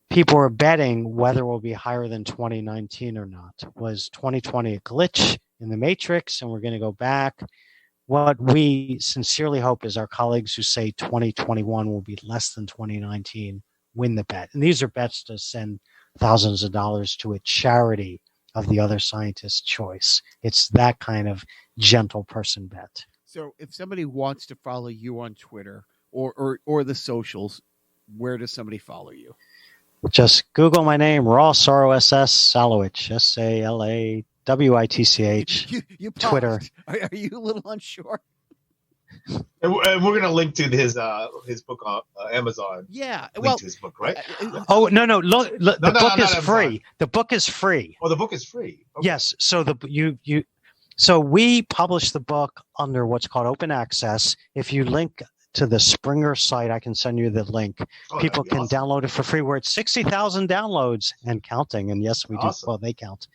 people were betting whether it will be higher than 2019 or not. Was 2020 a glitch in the matrix and we're going to go back? What we sincerely hope is our colleagues who say 2021 will be less than 2019 win the bet. And these are bets to send thousands of dollars to a charity of the other scientist's choice. It's that kind of gentle person bet. So if somebody wants to follow you on Twitter or the socials, where does somebody follow you? Just Google my name, Ross, R-O-S-S, Salawitch, S-A-L-A-W-I-T-C-H, You Twitter. Are you a little unsure? And we're going to link to his book on Amazon. Yeah. Link to his book, right? Oh, no. Look, the book is free. The book is free. Oh, the book is free. Okay. Yes. So so we publish the book under what's called open access. If you link to the Springer site, I can send you the link. People can download it for free. We're at 60,000 downloads and counting. And yes, we do. Well, they count.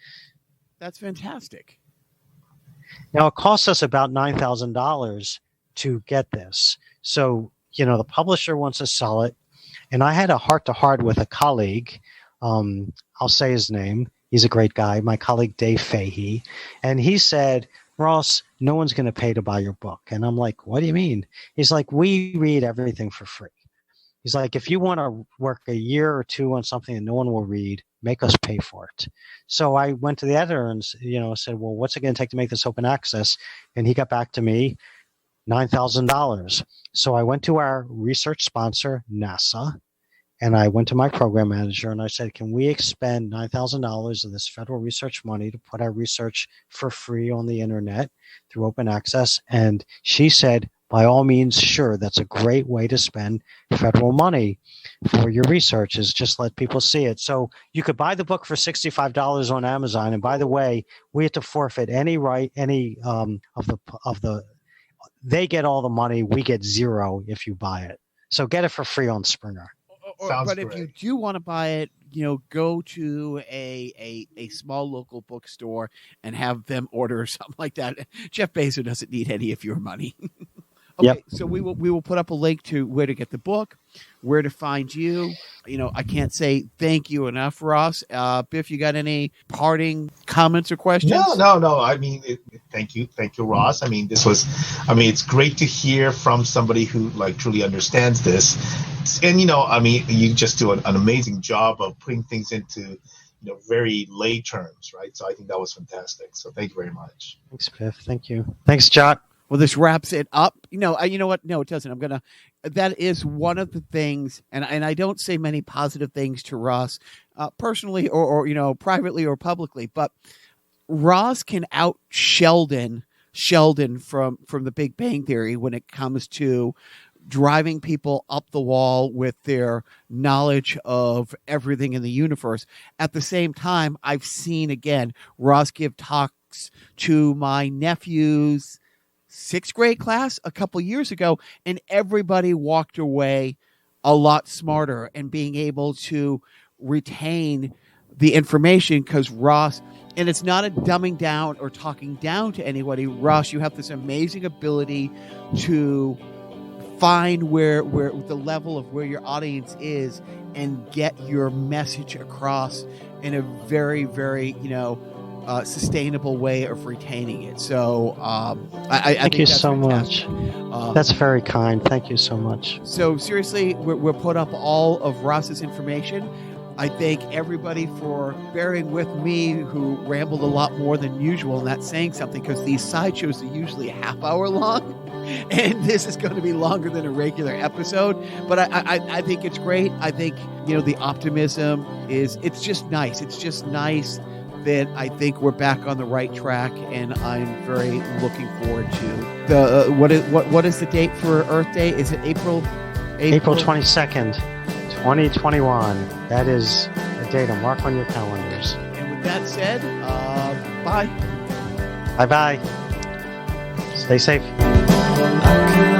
That's fantastic. Now, it costs us about $9,000 to get this. So, the publisher wants to sell it. And I had a heart-to-heart with a colleague. I'll say his name. He's a great guy. My colleague, Dave Fahey. And he said, Ross, no one's going to pay to buy your book. And I'm like, what do you mean? He's like, we read everything for free. He's like, if you want to work a year or two on something that no one will read, make us pay for it. So I went to the editor and, said, well, what's it going to take to make this open access? And he got back to me, $9,000. So I went to our research sponsor, NASA, and I went to my program manager and I said, can we expend $9,000 of this federal research money to put our research for free on the internet through open access? And she said, by all means, sure, that's a great way to spend federal money for your research, is just let people see it. So you could buy the book for $65 on Amazon. And by the way, we have to forfeit any they get all the money, we get zero if you buy it. So get it for free on Springer. But if you do want to buy it, go to a small local bookstore and have them order or something like that. Jeff Bezos doesn't need any of your money. Okay, yep. So we will put up a link to where to get the book, where to find you. I can't say thank you enough, Ross. Biff, you got any parting comments or questions? No. I mean, thank you, Ross. I mean, it's great to hear from somebody who truly understands this. And you just do an amazing job of putting things into very lay terms, right? So I think that was fantastic. So thank you very much. Thanks, Biff. Thank you. Thanks, Jacques. Well, this wraps it up. You know what? No, it doesn't. That is one of the things, and I don't say many positive things to Ross, personally or privately or publicly, but Ross can out Sheldon from the Big Bang Theory when it comes to driving people up the wall with their knowledge of everything in the universe. At the same time, I've seen, again, Ross give talks to my nephew's 6th grade class a couple years ago, and everybody walked away a lot smarter and being able to retain the information because Ross, and it's not a dumbing down or talking down to anybody. Ross, you have this amazing ability to find where the level of where your audience is and get your message across in a very, very, sustainable way of retaining it. So I thank you so fantastic. much. That's very kind. Thank you so much. So seriously, we'll put up all of Ross's information. I thank everybody for bearing with me, who rambled a lot more than usual, and that's saying something because these sideshows are usually a half hour long, and this is going to be longer than a regular episode. But I think it's great. I think the optimism it's just nice. It's just nice that I think we're back on the right track, and I'm very looking forward to the what is the date for Earth Day? Is it April 22nd, 2021. That is a date to mark on your calendars. And with that said, bye. Bye. Stay safe. I could